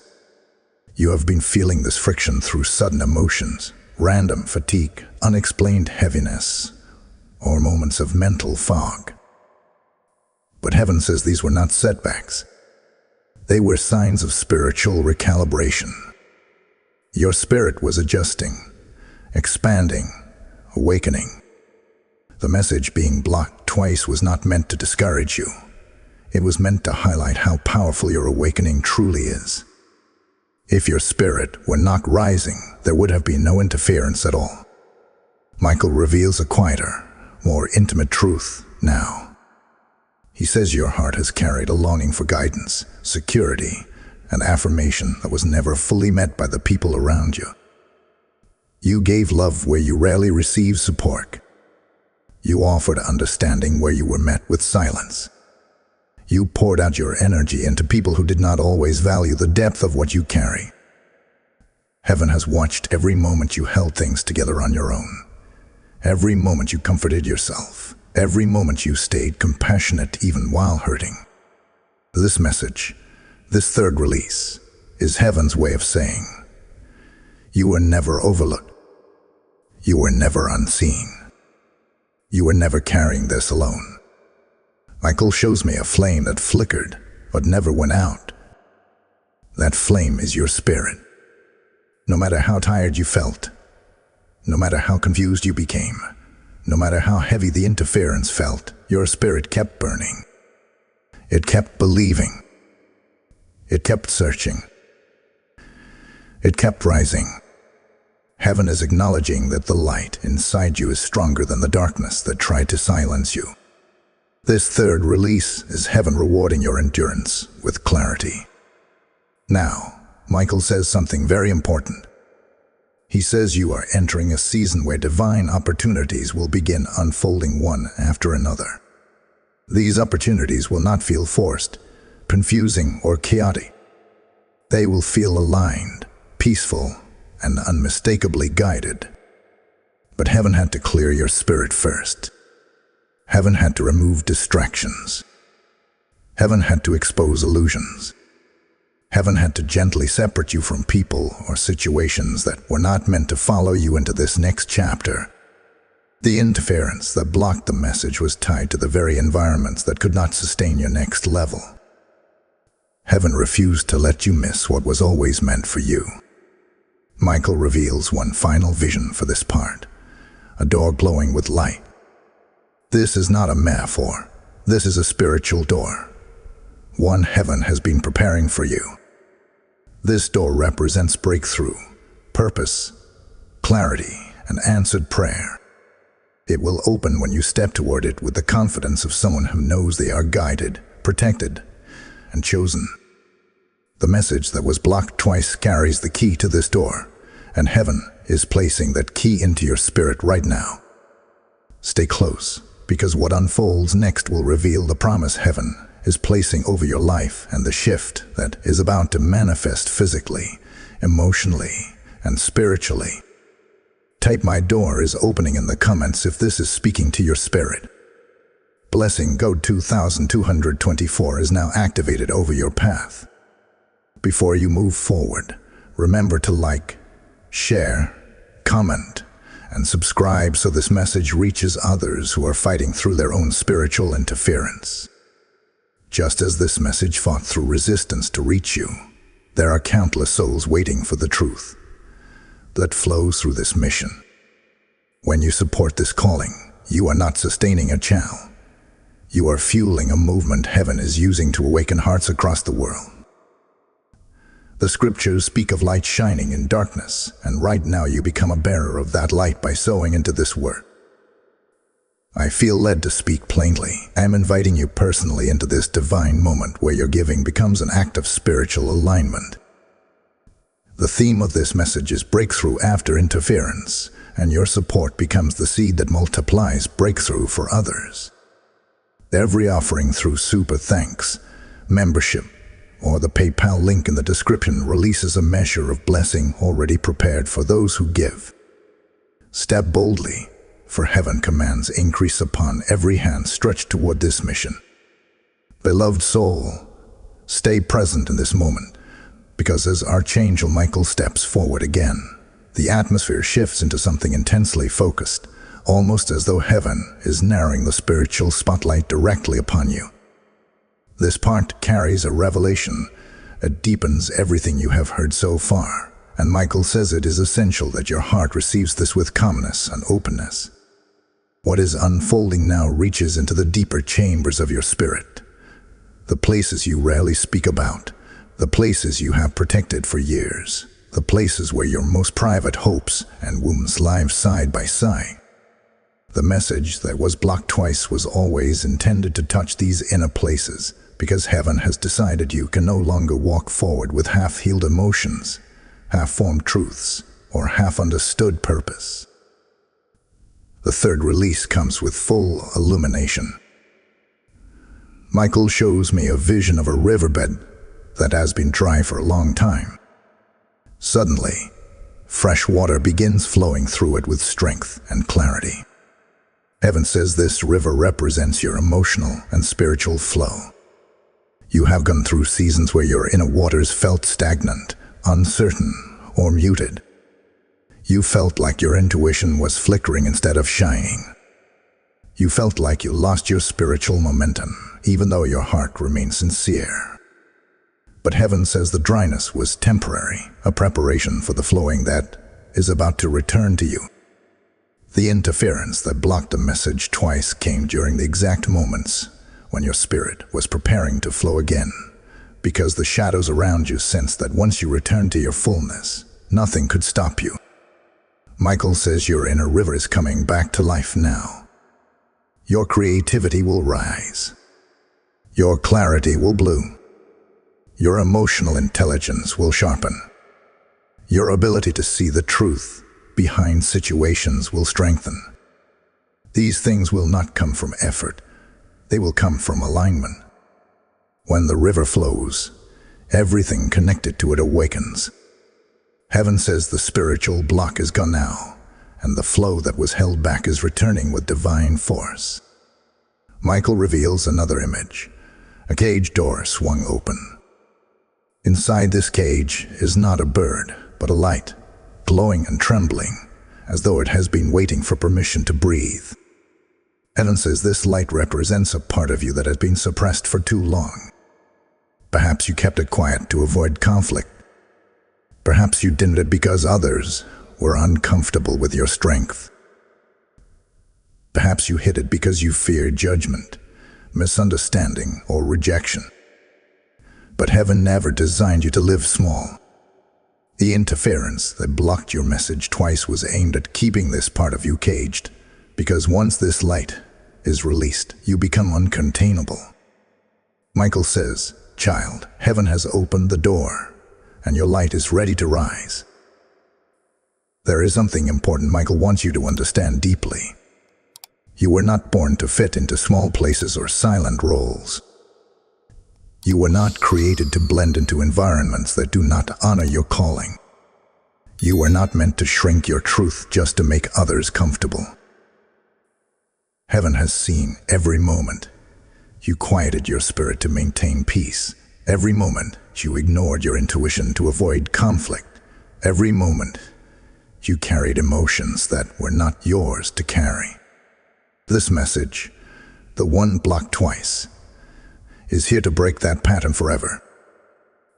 You have been feeling this friction through sudden emotions, random fatigue, unexplained heaviness, or moments of mental fog. But heaven says these were not setbacks. They were signs of spiritual recalibration. Your spirit was adjusting, expanding, awakening. The message being blocked twice was not meant to discourage you. It was meant to highlight how powerful your awakening truly is. If your spirit were not rising, there would have been no interference at all. Michael reveals a quieter, more intimate truth now. He says your heart has carried a longing for guidance, security, and affirmation that was never fully met by the people around you. You gave love where you rarely received support. You offered understanding where you were met with silence. You poured out your energy into people who did not always value the depth of what you carry. Heaven has watched every moment you held things together on your own. Every moment you comforted yourself. Every moment you stayed compassionate even while hurting. This message, this third release, is heaven's way of saying, you were never overlooked. You were never unseen. You were never carrying this alone. Michael shows me a flame that flickered, but never went out. That flame is your spirit. No matter how tired you felt, no matter how confused you became, no matter how heavy the interference felt, your spirit kept burning. It kept believing. It kept searching. It kept rising. Heaven is acknowledging that the light inside you is stronger than the darkness that tried to silence you. This third release is heaven rewarding your endurance with clarity. Now, Michael says something very important. He says you are entering a season where divine opportunities will begin unfolding one after another. These opportunities will not feel forced, confusing, or chaotic. They will feel aligned, peaceful, and unmistakably guided. But heaven had to clear your spirit first. Heaven had to remove distractions. Heaven had to expose illusions. Heaven had to gently separate you from people or situations that were not meant to follow you into this next chapter. The interference that blocked the message was tied to the very environments that could not sustain your next level. Heaven refused to let you miss what was always meant for you. Michael reveals one final vision for this part, a door glowing with light. This is not a metaphor. This is a spiritual door. one heaven has been preparing for you. This door represents breakthrough, purpose, clarity, and answered prayer. It will open when you step toward it with the confidence of someone who knows they are guided, protected, and chosen. The message that was blocked twice carries the key to this door, and heaven is placing that key into your spirit right now. Stay close, because what unfolds next will reveal the promise heaven is placing over your life and the shift that is about to manifest physically, emotionally, and spiritually. Type "My door is opening" in the comments if this is speaking to your spirit. Blessing Code 2224 is now activated over your path. Before you move forward, remember to like, share, comment, and subscribe so this message reaches others who are fighting through their own spiritual interference. Just as this message fought through resistance to reach you, there are countless souls waiting for the truth that flows through this mission. When you support this calling, you are not sustaining a channel. You are fueling a movement heaven is using to awaken hearts across the world. The scriptures speak of light shining in darkness, and right now you become a bearer of that light by sowing into this word. I feel led to speak plainly. I am inviting you personally into this divine moment where your giving becomes an act of spiritual alignment. The theme of this message is breakthrough after interference, and your support becomes the seed that multiplies breakthrough for others. Every offering through Super Thanks, membership, or the PayPal link in the description releases a measure of blessing already prepared for those who give. Step boldly, for heaven commands increase upon every hand stretched toward this mission. Beloved soul, stay present in this moment, because as Archangel Michael steps forward again, the atmosphere shifts into something intensely focused, almost as though heaven is narrowing the spiritual spotlight directly upon you. This part carries a revelation. It deepens everything you have heard so far, and Michael says it is essential that your heart receives this with calmness and openness. What is unfolding now reaches into the deeper chambers of your spirit, the places you rarely speak about, the places you have protected for years, the places where your most private hopes and wounds lie side by side. The message that was blocked twice was always intended to touch these inner places, because heaven has decided you can no longer walk forward with half-healed emotions, half-formed truths, or half-understood purpose. The third release comes with full illumination. Michael shows me a vision of a riverbed that has been dry for a long time. Suddenly, fresh water begins flowing through it with strength and clarity. Heaven says this river represents your emotional and spiritual flow. You have gone through seasons where your inner waters felt stagnant, uncertain, or muted. You felt like your intuition was flickering instead of shining. You felt like you lost your spiritual momentum, even though your heart remained sincere. But heaven says the dryness was temporary, a preparation for the flowing that is about to return to you. The interference that blocked the message twice came during the exact moments when your spirit was preparing to flow again, because the shadows around you sensed that once you returned to your fullness, nothing could stop you. Michael says your inner river is coming back to life now. Your creativity will rise. Your clarity will bloom. Your emotional intelligence will sharpen. Your ability to see the truth behind situations will strengthen. These things will not come from effort. They will come from alignment. When the river flows, everything connected to it awakens. Heaven says the spiritual block is gone now, and the flow that was held back is returning with divine force. Michael reveals another image. A cage door swung open. Inside this cage is not a bird, but a light, glowing and trembling, as though it has been waiting for permission to breathe. Heaven says this light represents a part of you that has been suppressed for too long. Perhaps you kept it quiet to avoid conflict. Perhaps you did it because others were uncomfortable with your strength. Perhaps you hid it because you feared judgment, misunderstanding, or rejection. But heaven never designed you to live small. The interference that blocked your message twice was aimed at keeping this part of you caged, because once this light is released, you become uncontainable. Michael says, "Child, heaven has opened the door, and your light is ready to rise." There is something important Michael wants you to understand deeply. You were not born to fit into small places or silent roles. You were not created to blend into environments that do not honor your calling. You were not meant to shrink your truth just to make others comfortable. Heaven has seen every moment you quieted your spirit to maintain peace. Every moment you ignored your intuition to avoid conflict. Every moment you carried emotions that were not yours to carry. This message, the one blocked twice, is here to break that pattern forever.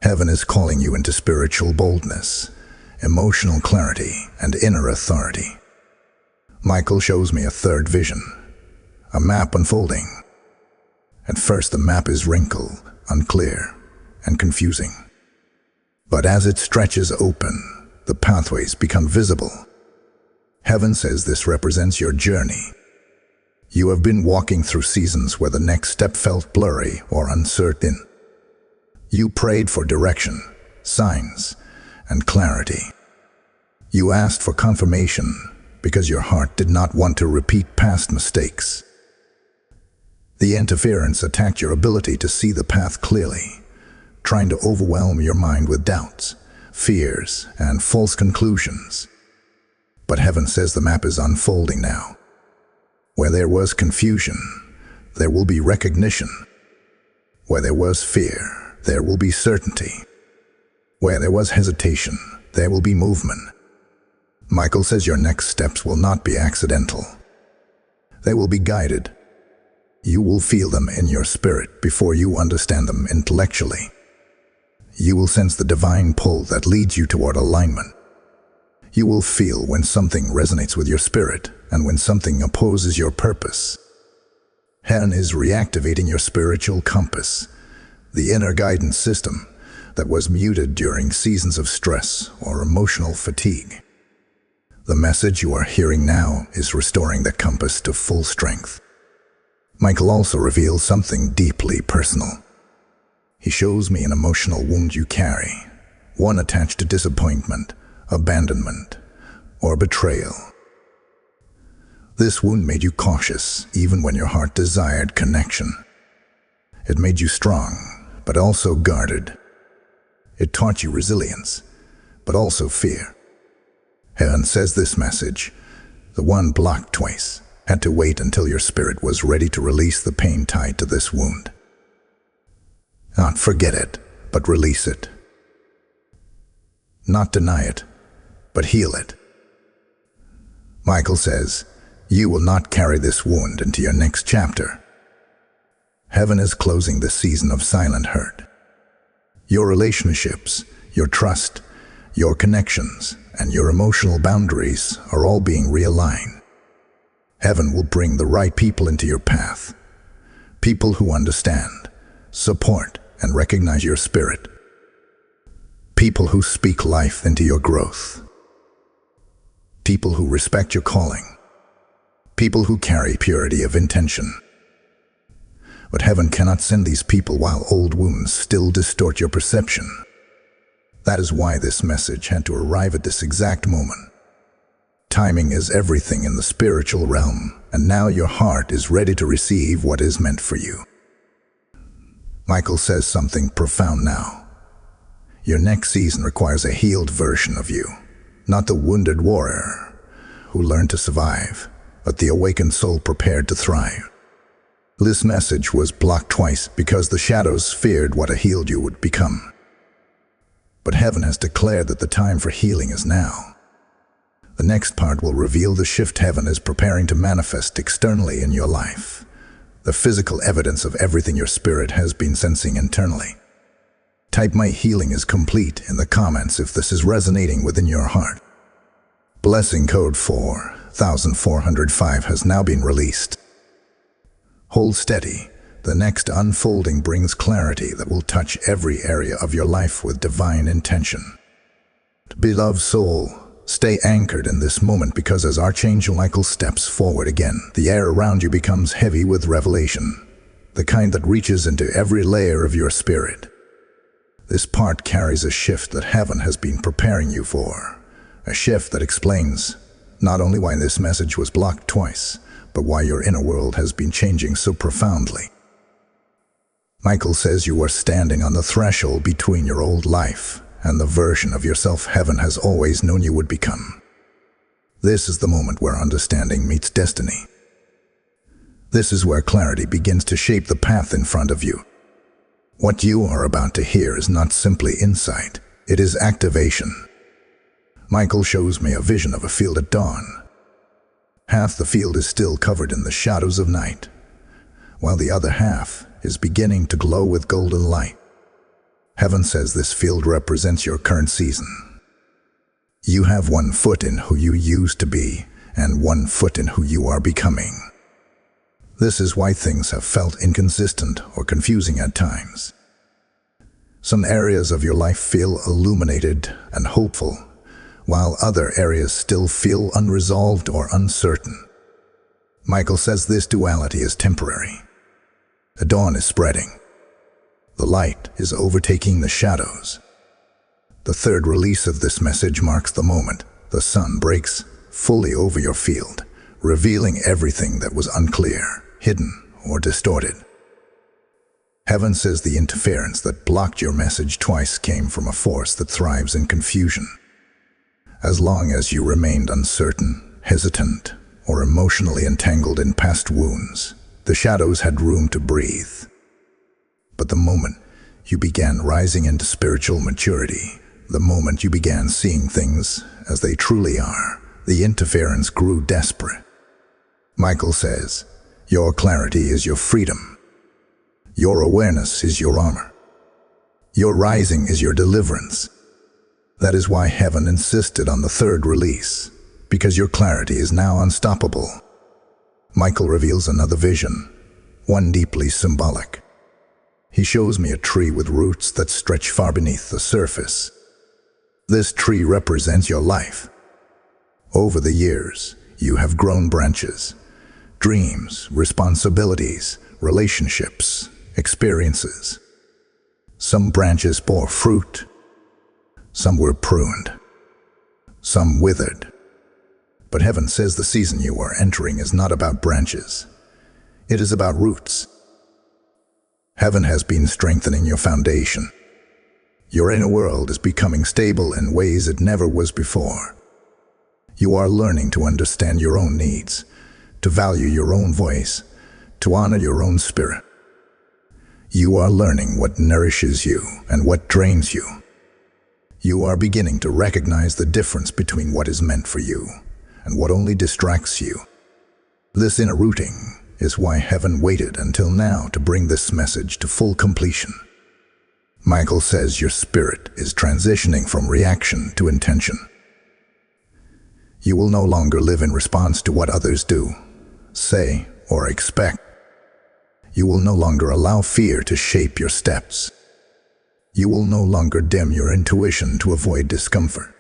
Heaven is calling you into spiritual boldness, emotional clarity, and inner authority. Michael shows me a third vision, a map unfolding. At first the map is wrinkled, unclear, and confusing. But as it stretches open, the pathways become visible. Heaven says this represents your journey. You have been walking through seasons where the next step felt blurry or uncertain. You prayed for direction, signs, and clarity. You asked for confirmation because your heart did not want to repeat past mistakes. The interference attacked your ability to see the path clearly, trying to overwhelm your mind with doubts, fears, and false conclusions. But heaven says the map is unfolding now. Where there was confusion, there will be recognition. Where there was fear, there will be certainty. Where there was hesitation, there will be movement. Michael says your next steps will not be accidental. They will be guided. You will feel them in your spirit before you understand them intellectually. You will sense the divine pull that leads you toward alignment. You will feel when something resonates with your spirit and when something opposes your purpose. Heaven is reactivating your spiritual compass, the inner guidance system that was muted during seasons of stress or emotional fatigue. The message you are hearing now is restoring the compass to full strength. Michael also reveals something deeply personal. He shows me an emotional wound you carry, one attached to disappointment, abandonment, or betrayal. This wound made you cautious even when your heart desired connection. It made you strong, but also guarded. It taught you resilience, but also fear. Heaven says this message, the one blocked twice, had to wait until your spirit was ready to release the pain tied to this wound. Not forget it, but release it. Not deny it, but heal it. Michael says, you will not carry this wound into your next chapter. Heaven is closing the season of silent hurt. Your relationships, your trust, your connections, and your emotional boundaries are all being realigned. Heaven will bring the right people into your path. People who understand, support, and recognize your spirit. People who speak life into your growth. People who respect your calling. People who carry purity of intention. But heaven cannot send these people while old wounds still distort your perception. That is why this message had to arrive at this exact moment. Timing is everything in the spiritual realm, and now your heart is ready to receive what is meant for you. Michael says something profound now. Your next season requires a healed version of you, not the wounded warrior who learned to survive, but the awakened soul prepared to thrive. This message was blocked twice because the shadows feared what a healed you would become. But heaven has declared that the time for healing is now. The next part will reveal the shift heaven is preparing to manifest externally in your life, the physical evidence of everything your spirit has been sensing internally. Type "My healing is complete" in the comments if this is resonating within your heart. Blessing code 4405 has now been released. Hold steady, The next unfolding brings clarity that will touch every area of your life with divine intention. Beloved soul, stay anchored in this moment, because as Archangel Michael steps forward again, the air around you becomes heavy with revelation, the kind that reaches into every layer of your spirit. This part carries a shift that heaven has been preparing you for, a shift that explains not only why this message was blocked twice, but why your inner world has been changing so profoundly. Michael says you are standing on the threshold between your old life and the version of yourself heaven has always known you would become. This is the moment where understanding meets destiny. This is where clarity begins to shape the path in front of you. What you are about to hear is not simply insight, it is activation. Michael shows me a vision of a field at dawn. Half the field is still covered in the shadows of night, while the other half is beginning to glow with golden light. Heaven says this field represents your current season. You have 1 foot in who you used to be and 1 foot in who you are becoming. This is why things have felt inconsistent or confusing at times. Some areas of your life feel illuminated and hopeful, while other areas still feel unresolved or uncertain. Michael says this duality is temporary. The dawn is spreading. The light is overtaking the shadows. The third release of this message marks the moment the sun breaks fully over your field, revealing everything that was unclear, hidden, or distorted. Heaven says the interference that blocked your message twice came from a force that thrives in confusion. As long as you remained uncertain, hesitant, or emotionally entangled in past wounds, the shadows had room to breathe. But the moment you began rising into spiritual maturity, the moment you began seeing things as they truly are, the interference grew desperate. Michael says, your clarity is your freedom. Your awareness is your armor. Your rising is your deliverance. That is why heaven insisted on the third release, because your clarity is now unstoppable. Michael reveals another vision, one deeply symbolic. He shows me a tree with roots that stretch far beneath the surface. This tree represents your life. Over the years, you have grown branches, dreams, responsibilities, relationships, experiences. Some branches bore fruit. Some were pruned. Some withered. But heaven says the season you are entering is not about branches. It is about roots. Heaven has been strengthening your foundation. Your inner world is becoming stable in ways it never was before. You are learning to understand your own needs, to value your own voice, to honor your own spirit. You are learning what nourishes you and what drains you. You are beginning to recognize the difference between what is meant for you and what only distracts you. This inner rooting is why heaven waited until now to bring this message to full completion. Michael says your spirit is transitioning from reaction to intention. You will no longer live in response to what others do, say, or expect. You will no longer allow fear to shape your steps. You will no longer dim your intuition to avoid discomfort.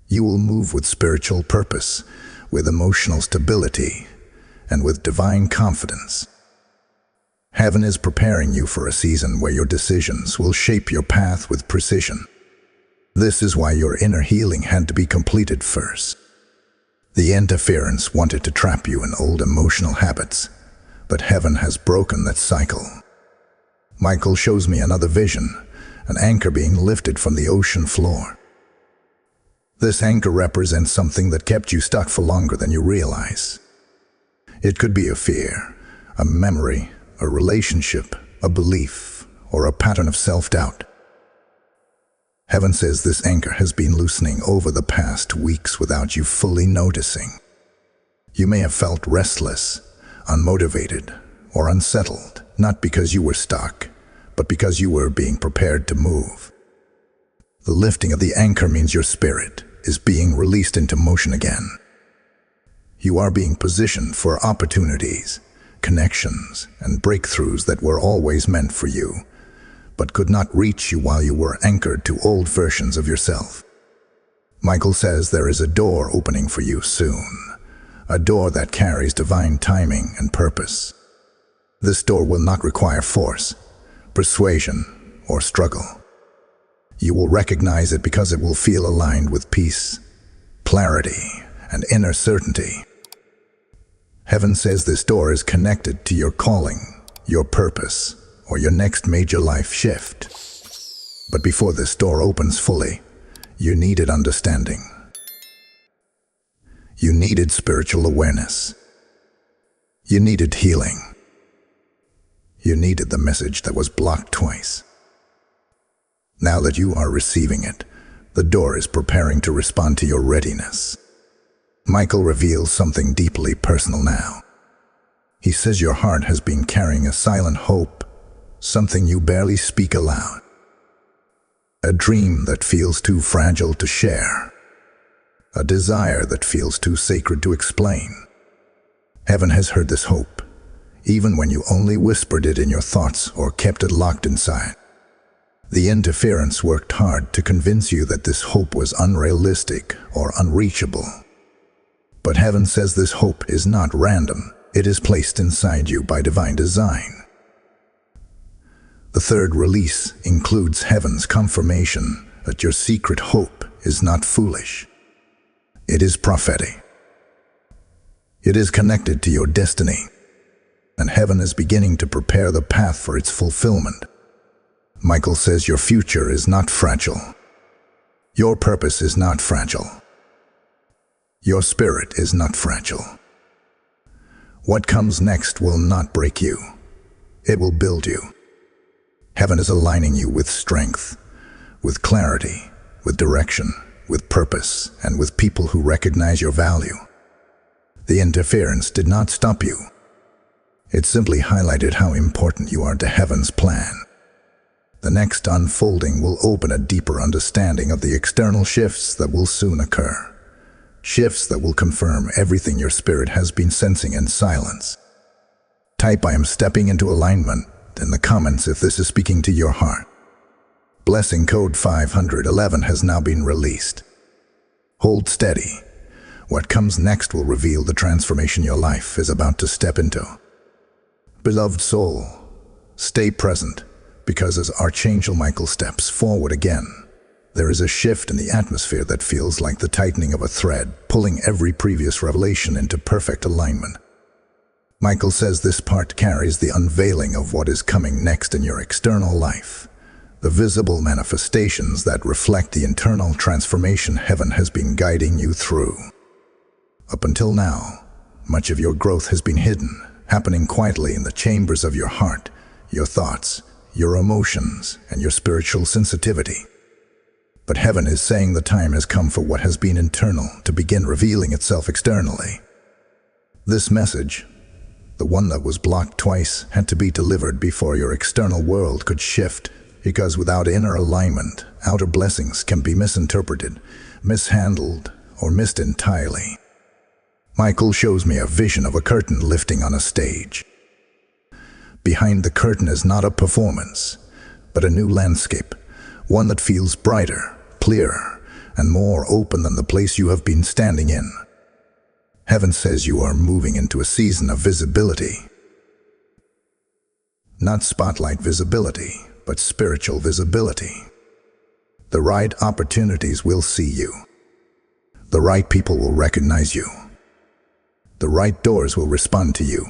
You will move with spiritual purpose, with emotional stability, and with divine confidence. Heaven is preparing you for a season where your decisions will shape your path with precision. This is why your inner healing had to be completed first. The interference wanted to trap you in old emotional habits, but heaven has broken that cycle. Michael shows me another vision, an anchor being lifted from the ocean floor. This anchor represents something that kept you stuck for longer than you realize. It could be a fear, a memory, a relationship, a belief, or a pattern of self-doubt. Heaven says this anchor has been loosening over the past weeks without you fully noticing. You may have felt restless, unmotivated, or unsettled, not because you were stuck, but because you were being prepared to move. The lifting of the anchor means your spirit is being released into motion again. You are being positioned for opportunities, connections, and breakthroughs that were always meant for you, but could not reach you while you were anchored to old versions of yourself. Michael says there is a door opening for you soon, a door that carries divine timing and purpose. This door will not require force, persuasion, or struggle. You will recognize it because it will feel aligned with peace, clarity, and inner certainty. Heaven says this door is connected to your calling, your purpose, or your next major life shift. But before this door opens fully, you needed understanding. You needed spiritual awareness. You needed healing. You needed the message that was blocked twice. Now that you are receiving it, the door is preparing to respond to your readiness. Michael reveals something deeply personal now. He says your heart has been carrying a silent hope, something you barely speak aloud. A dream that feels too fragile to share. A desire that feels too sacred to explain. Heaven has heard this hope, even when you only whispered it in your thoughts or kept it locked inside. The interference worked hard to convince you that this hope was unrealistic or unreachable. But heaven says this hope is not random. It is placed inside you by divine design. The third release includes heaven's confirmation that your secret hope is not foolish. It is prophetic. It is connected to your destiny, and heaven is beginning to prepare the path for its fulfillment. Michael says your future is not fragile. Your purpose is not fragile. Your spirit is not fragile. What comes next will not break you. It will build you. Heaven is aligning you with strength, with clarity, with direction, with purpose, and with people who recognize your value. The interference did not stop you. It simply highlighted how important you are to heaven's plan. The next unfolding will open a deeper understanding of the external shifts that will soon occur. Shifts that will confirm everything your spirit has been sensing in silence. Type "I am stepping into alignment" in the comments if this is speaking to your heart. Blessing code 511 has now been released. Hold steady. What comes next will reveal the transformation your life is about to step into. Beloved soul, stay present, because as Archangel Michael steps forward again, there is a shift in the atmosphere that feels like the tightening of a thread, pulling every previous revelation into perfect alignment. Michael says this part carries the unveiling of what is coming next in your external life, the visible manifestations that reflect the internal transformation heaven has been guiding you through. Up until now, much of your growth has been hidden, happening quietly in the chambers of your heart, your thoughts, your emotions, and your spiritual sensitivity. But heaven is saying the time has come for what has been internal to begin revealing itself externally. This message, the one that was blocked twice, had to be delivered before your external world could shift, because without inner alignment, outer blessings can be misinterpreted, mishandled, or missed entirely. Michael shows me a vision of a curtain lifting on a stage. Behind the curtain is not a performance, but a new landscape, one that feels brighter, clearer, and more open than the place you have been standing in. Heaven says you are moving into a season of visibility. Not spotlight visibility, but spiritual visibility. The right opportunities will see you. The right people will recognize you. The right doors will respond to you.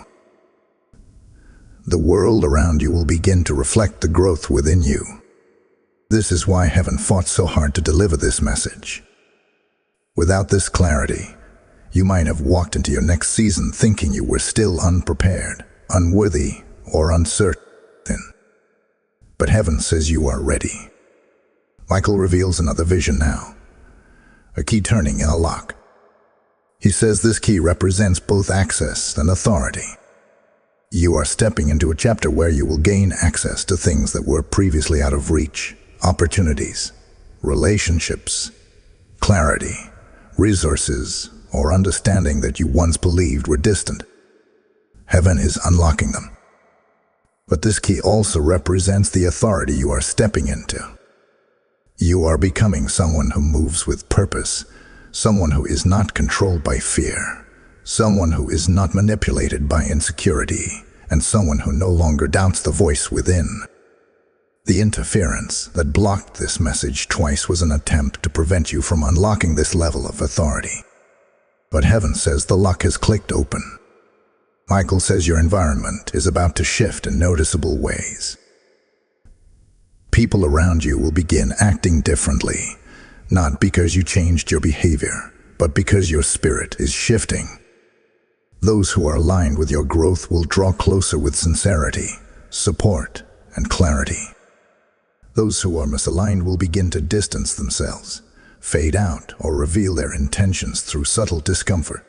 The world around you will begin to reflect the growth within you. This is why heaven fought so hard to deliver this message. Without this clarity, you might have walked into your next season thinking you were still unprepared, unworthy, or uncertain. But heaven says you are ready. Michael reveals another vision now. A key turning in a lock. He says this key represents both access and authority. You are stepping into a chapter where you will gain access to things that were previously out of reach, opportunities, relationships, clarity, resources, or understanding that you once believed were distant. Heaven is unlocking them. But this key also represents the authority you are stepping into. You are becoming someone who moves with purpose, someone who is not controlled by fear, someone who is not manipulated by insecurity, and someone who no longer doubts the voice within. The interference that blocked this message twice was an attempt to prevent you from unlocking this level of authority. But heaven says the lock has clicked open. Michael says your environment is about to shift in noticeable ways. People around you will begin acting differently, not because you changed your behavior, but because your spirit is shifting. Those who are aligned with your growth will draw closer with sincerity, support, and clarity. Those who are misaligned will begin to distance themselves, fade out, or reveal their intentions through subtle discomfort.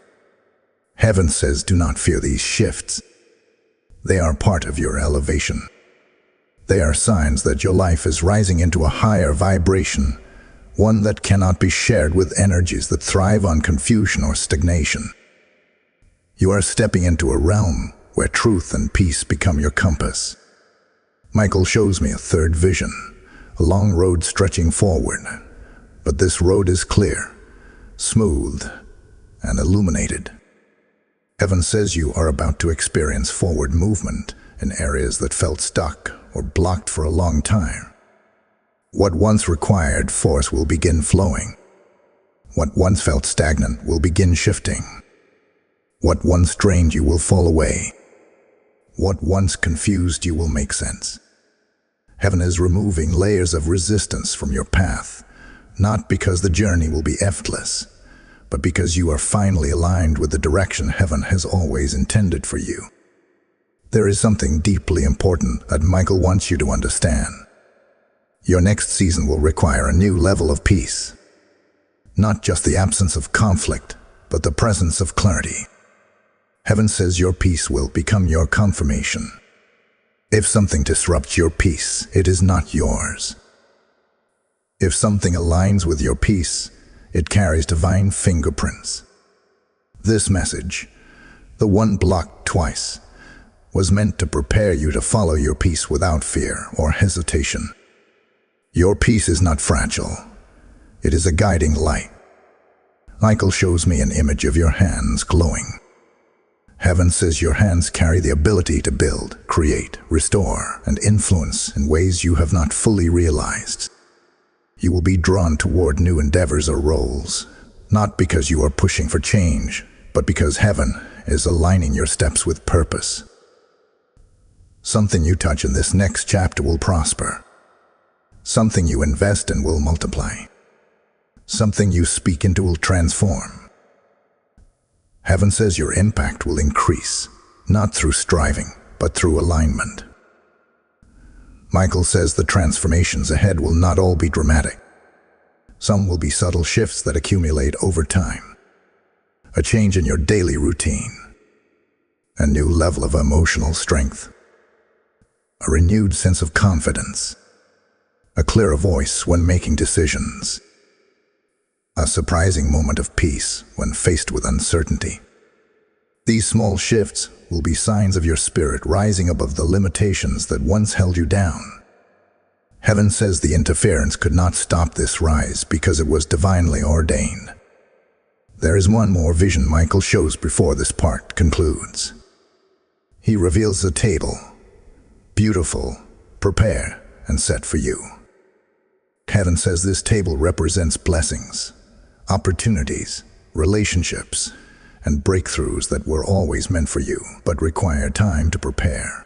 Heaven says do not fear these shifts. They are part of your elevation. They are signs that your life is rising into a higher vibration, one that cannot be shared with energies that thrive on confusion or stagnation. You are stepping into a realm where truth and peace become your compass. Michael shows me a third vision, a long road stretching forward. But this road is clear, smooth, and illuminated. Heaven says you are about to experience forward movement in areas that felt stuck or blocked for a long time. What once required force will begin flowing. What once felt stagnant will begin shifting. What once drained you will fall away. What once confused you will make sense. Heaven is removing layers of resistance from your path, not because the journey will be effortless, but because you are finally aligned with the direction heaven has always intended for you. There is something deeply important that Michael wants you to understand. Your next season will require a new level of peace. Not just the absence of conflict, but the presence of clarity. Heaven says your peace will become your confirmation. If something disrupts your peace, it is not yours. If something aligns with your peace, it carries divine fingerprints. This message, the one blocked twice, was meant to prepare you to follow your peace without fear or hesitation. Your peace is not fragile. It is a guiding light. Michael shows me an image of your hands glowing. Heaven says your hands carry the ability to build, create, restore, and influence in ways you have not fully realized. You will be drawn toward new endeavors or roles, not because you are pushing for change, but because heaven is aligning your steps with purpose. Something you touch in this next chapter will prosper. Something you invest in will multiply. Something you speak into will transform. Heaven says your impact will increase, not through striving, but through alignment. Michael says the transformations ahead will not all be dramatic. Some will be subtle shifts that accumulate over time. A change in your daily routine. A new level of emotional strength. A renewed sense of confidence. A clearer voice when making decisions. A surprising moment of peace when faced with uncertainty. These small shifts will be signs of your spirit rising above the limitations that once held you down. Heaven says the interference could not stop this rise because it was divinely ordained. There is one more vision Michael shows before this part concludes. He reveals a table, beautiful, prepared, and set for you. Heaven says this table represents blessings, opportunities, relationships, and breakthroughs that were always meant for you, but require time to prepare.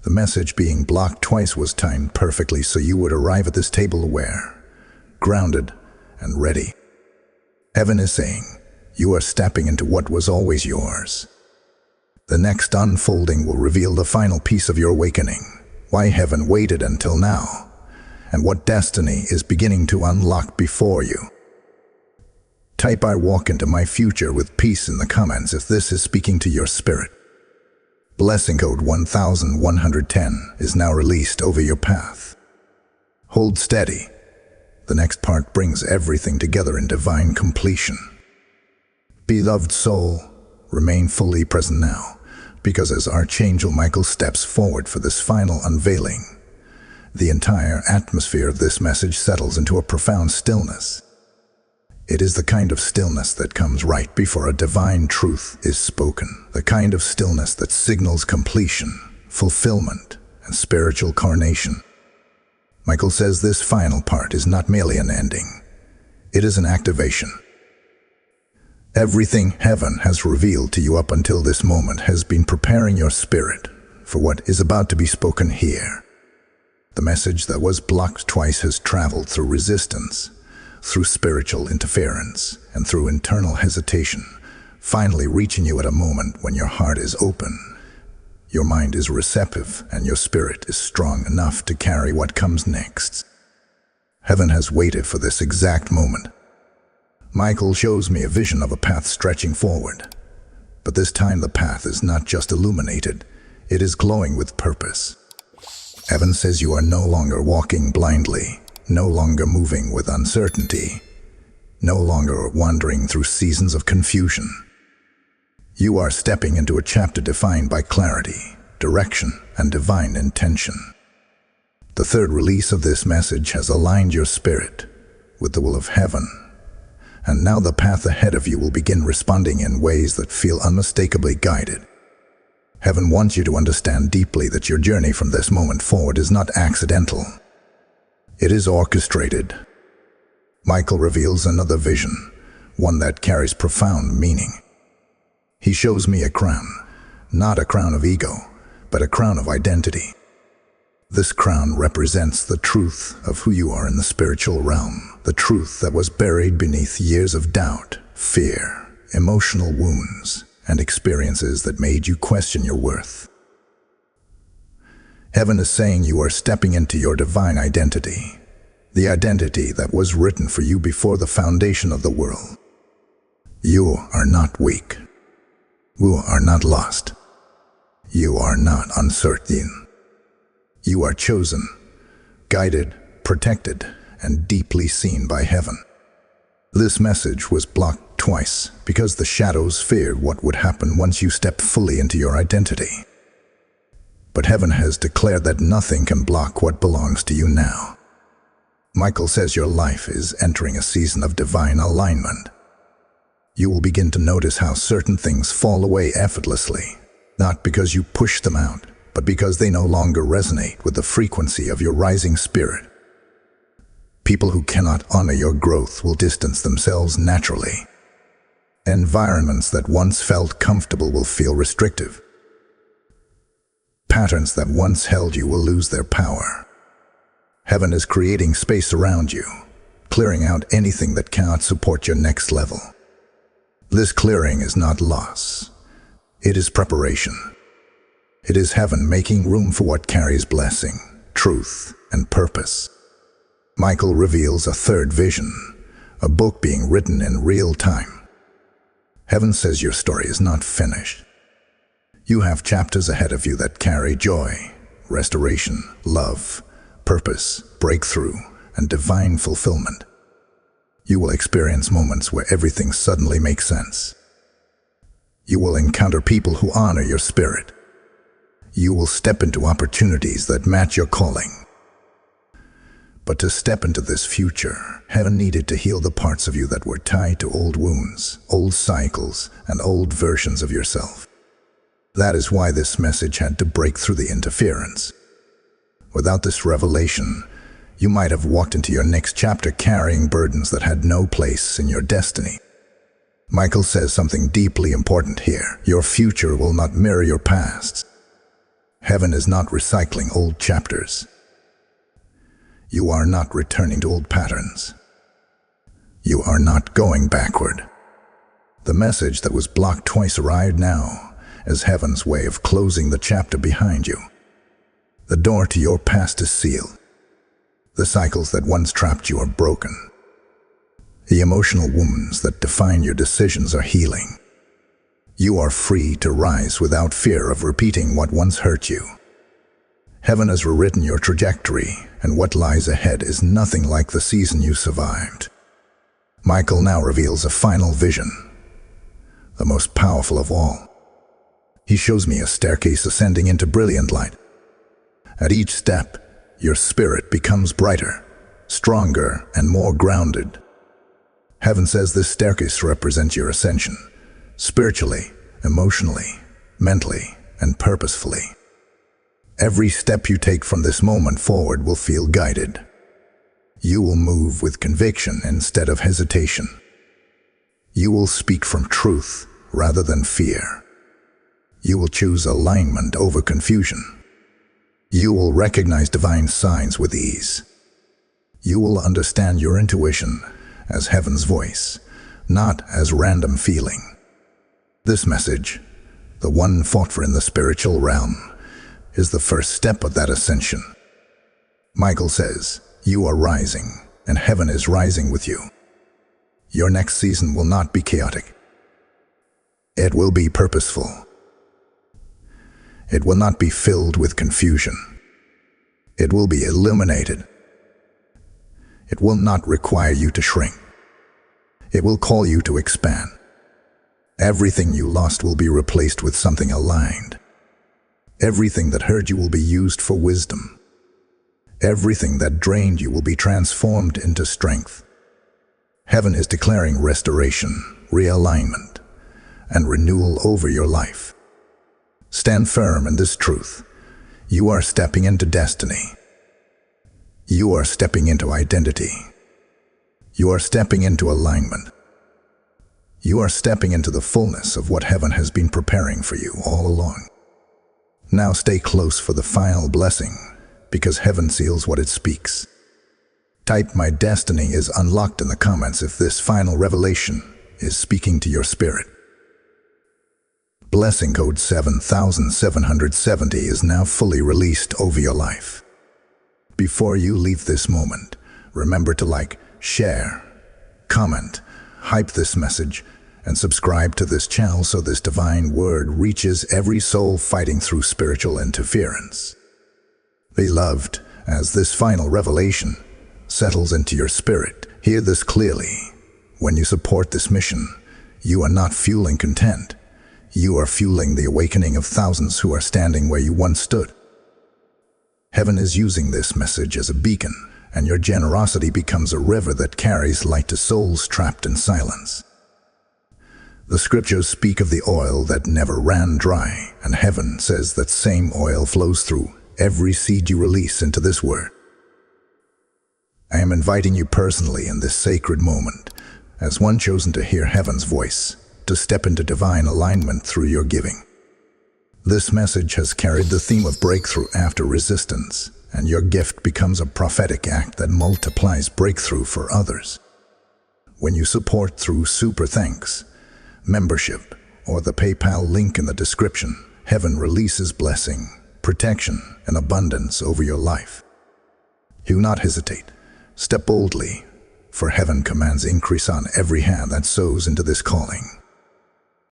The message being blocked twice was timed perfectly so you would arrive at this table aware, grounded, and ready. Heaven is saying, you are stepping into what was always yours. The next unfolding will reveal the final piece of your awakening, why heaven waited until now, and what destiny is beginning to unlock before you. Type "I walk into my future with peace" in the comments if this is speaking to your spirit. Blessing code 1110 is now released over your path. Hold steady. The next part brings everything together in divine completion. Beloved soul, remain fully present now, because as Archangel Michael steps forward for this final unveiling, the entire atmosphere of this message settles into a profound stillness. It is the kind of stillness that comes right before a divine truth is spoken, the kind of stillness that signals completion, fulfillment, and spiritual coronation. Michael says this final part is not merely an ending, it is an activation. Everything heaven has revealed to you up until this moment has been preparing your spirit for what is about to be spoken here. The message that was blocked twice has traveled through resistance, through spiritual interference, and through internal hesitation, finally reaching you at a moment when your heart is open, your mind is receptive, and your spirit is strong enough to carry what comes next. Heaven has waited for this exact moment. Michael shows me a vision of a path stretching forward, but this time the path is not just illuminated, it is glowing with purpose. Heaven says you are no longer walking blindly, no longer moving with uncertainty, no longer wandering through seasons of confusion. You are stepping into a chapter defined by clarity, direction, and divine intention. The third release of this message has aligned your spirit with the will of heaven, and now the path ahead of you will begin responding in ways that feel unmistakably guided. Heaven wants you to understand deeply that your journey from this moment forward is not accidental. It is orchestrated. Michael reveals another vision, one that carries profound meaning. He shows me a crown, not a crown of ego, but a crown of identity. This crown represents the truth of who you are in the spiritual realm, the truth that was buried beneath years of doubt, fear, emotional wounds, and experiences that made you question your worth. Heaven is saying you are stepping into your divine identity, the identity that was written for you before the foundation of the world. You are not weak. You are not lost. You are not uncertain. You are chosen, guided, protected, and deeply seen by heaven. This message was blocked twice because the shadows feared what would happen once you stepped fully into your identity. But heaven has declared that nothing can block what belongs to you now. Michael says your life is entering a season of divine alignment. You will begin to notice how certain things fall away effortlessly, not because you push them out, but because they no longer resonate with the frequency of your rising spirit. People who cannot honor your growth will distance themselves naturally. Environments that once felt comfortable will feel restrictive. Patterns that once held you will lose their power. Heaven is creating space around you, clearing out anything that cannot support your next level. This clearing is not loss. It is preparation. It is heaven making room for what carries blessing, truth, and purpose. Michael reveals a third vision, a book being written in real time. Heaven says your story is not finished. You have chapters ahead of you that carry joy, restoration, love, purpose, breakthrough, and divine fulfillment. You will experience moments where everything suddenly makes sense. You will encounter people who honor your spirit. You will step into opportunities that match your calling. But to step into this future, heaven needed to heal the parts of you that were tied to old wounds, old cycles, and old versions of yourself. That is why this message had to break through the interference. Without this revelation, you might have walked into your next chapter carrying burdens that had no place in your destiny. Michael says something deeply important here. Your future will not mirror your past. Heaven is not recycling old chapters. You are not returning to old patterns. You are not going backward. The message that was blocked twice arrived now as heaven's way of closing the chapter behind you. The door to your past is sealed. The cycles that once trapped you are broken. The emotional wounds that define your decisions are healing. You are free to rise without fear of repeating what once hurt you. Heaven has rewritten your trajectory, and what lies ahead is nothing like the season you survived. Michael now reveals a final vision, the most powerful of all. He shows me a staircase ascending into brilliant light. At each step, your spirit becomes brighter, stronger, and more grounded. Heaven says this staircase represents your ascension, spiritually, emotionally, mentally, and purposefully. Every step you take from this moment forward will feel guided. You will move with conviction instead of hesitation. You will speak from truth rather than fear. You will choose alignment over confusion. You will recognize divine signs with ease. You will understand your intuition as heaven's voice, not as random feeling. This message, the one fought for in the spiritual realm, is the first step of that ascension. Michael says, you are rising, and heaven is rising with you. Your next season will not be chaotic. It will be purposeful. It will not be filled with confusion. It will be illuminated. It will not require you to shrink. It will call you to expand. Everything you lost will be replaced with something aligned. Everything that hurt you will be used for wisdom. Everything that drained you will be transformed into strength. Heaven is declaring restoration, realignment, and renewal over your life. Stand firm in this truth. You are stepping into destiny. You are stepping into identity. You are stepping into alignment. You are stepping into the fullness of what heaven has been preparing for you all along. Now stay close for the final blessing, because heaven seals what it speaks. Type "My destiny is unlocked" in the comments if this final revelation is speaking to your spirit. Blessing code 7770 is now fully released over your life. Before you leave this moment, remember to like, share, comment, hype this message, and subscribe to this channel so this divine word reaches every soul fighting through spiritual interference. Beloved, as this final revelation settles into your spirit, hear this clearly. When you support this mission, you are not fueling content. You are fueling the awakening of thousands who are standing where you once stood. Heaven is using this message as a beacon, and your generosity becomes a river that carries light to souls trapped in silence. The scriptures speak of the oil that never ran dry, and heaven says that same oil flows through every seed you release into this word. I am inviting you personally in this sacred moment, as one chosen to hear heaven's voice, to step into divine alignment through your giving. This message has carried the theme of breakthrough after resistance, and your gift becomes a prophetic act that multiplies breakthrough for others. When you support through Super Thanks, membership, or the PayPal link in the description, heaven releases blessing, protection, and abundance over your life. Do not hesitate. Step boldly, for heaven commands increase on every hand that sows into this calling.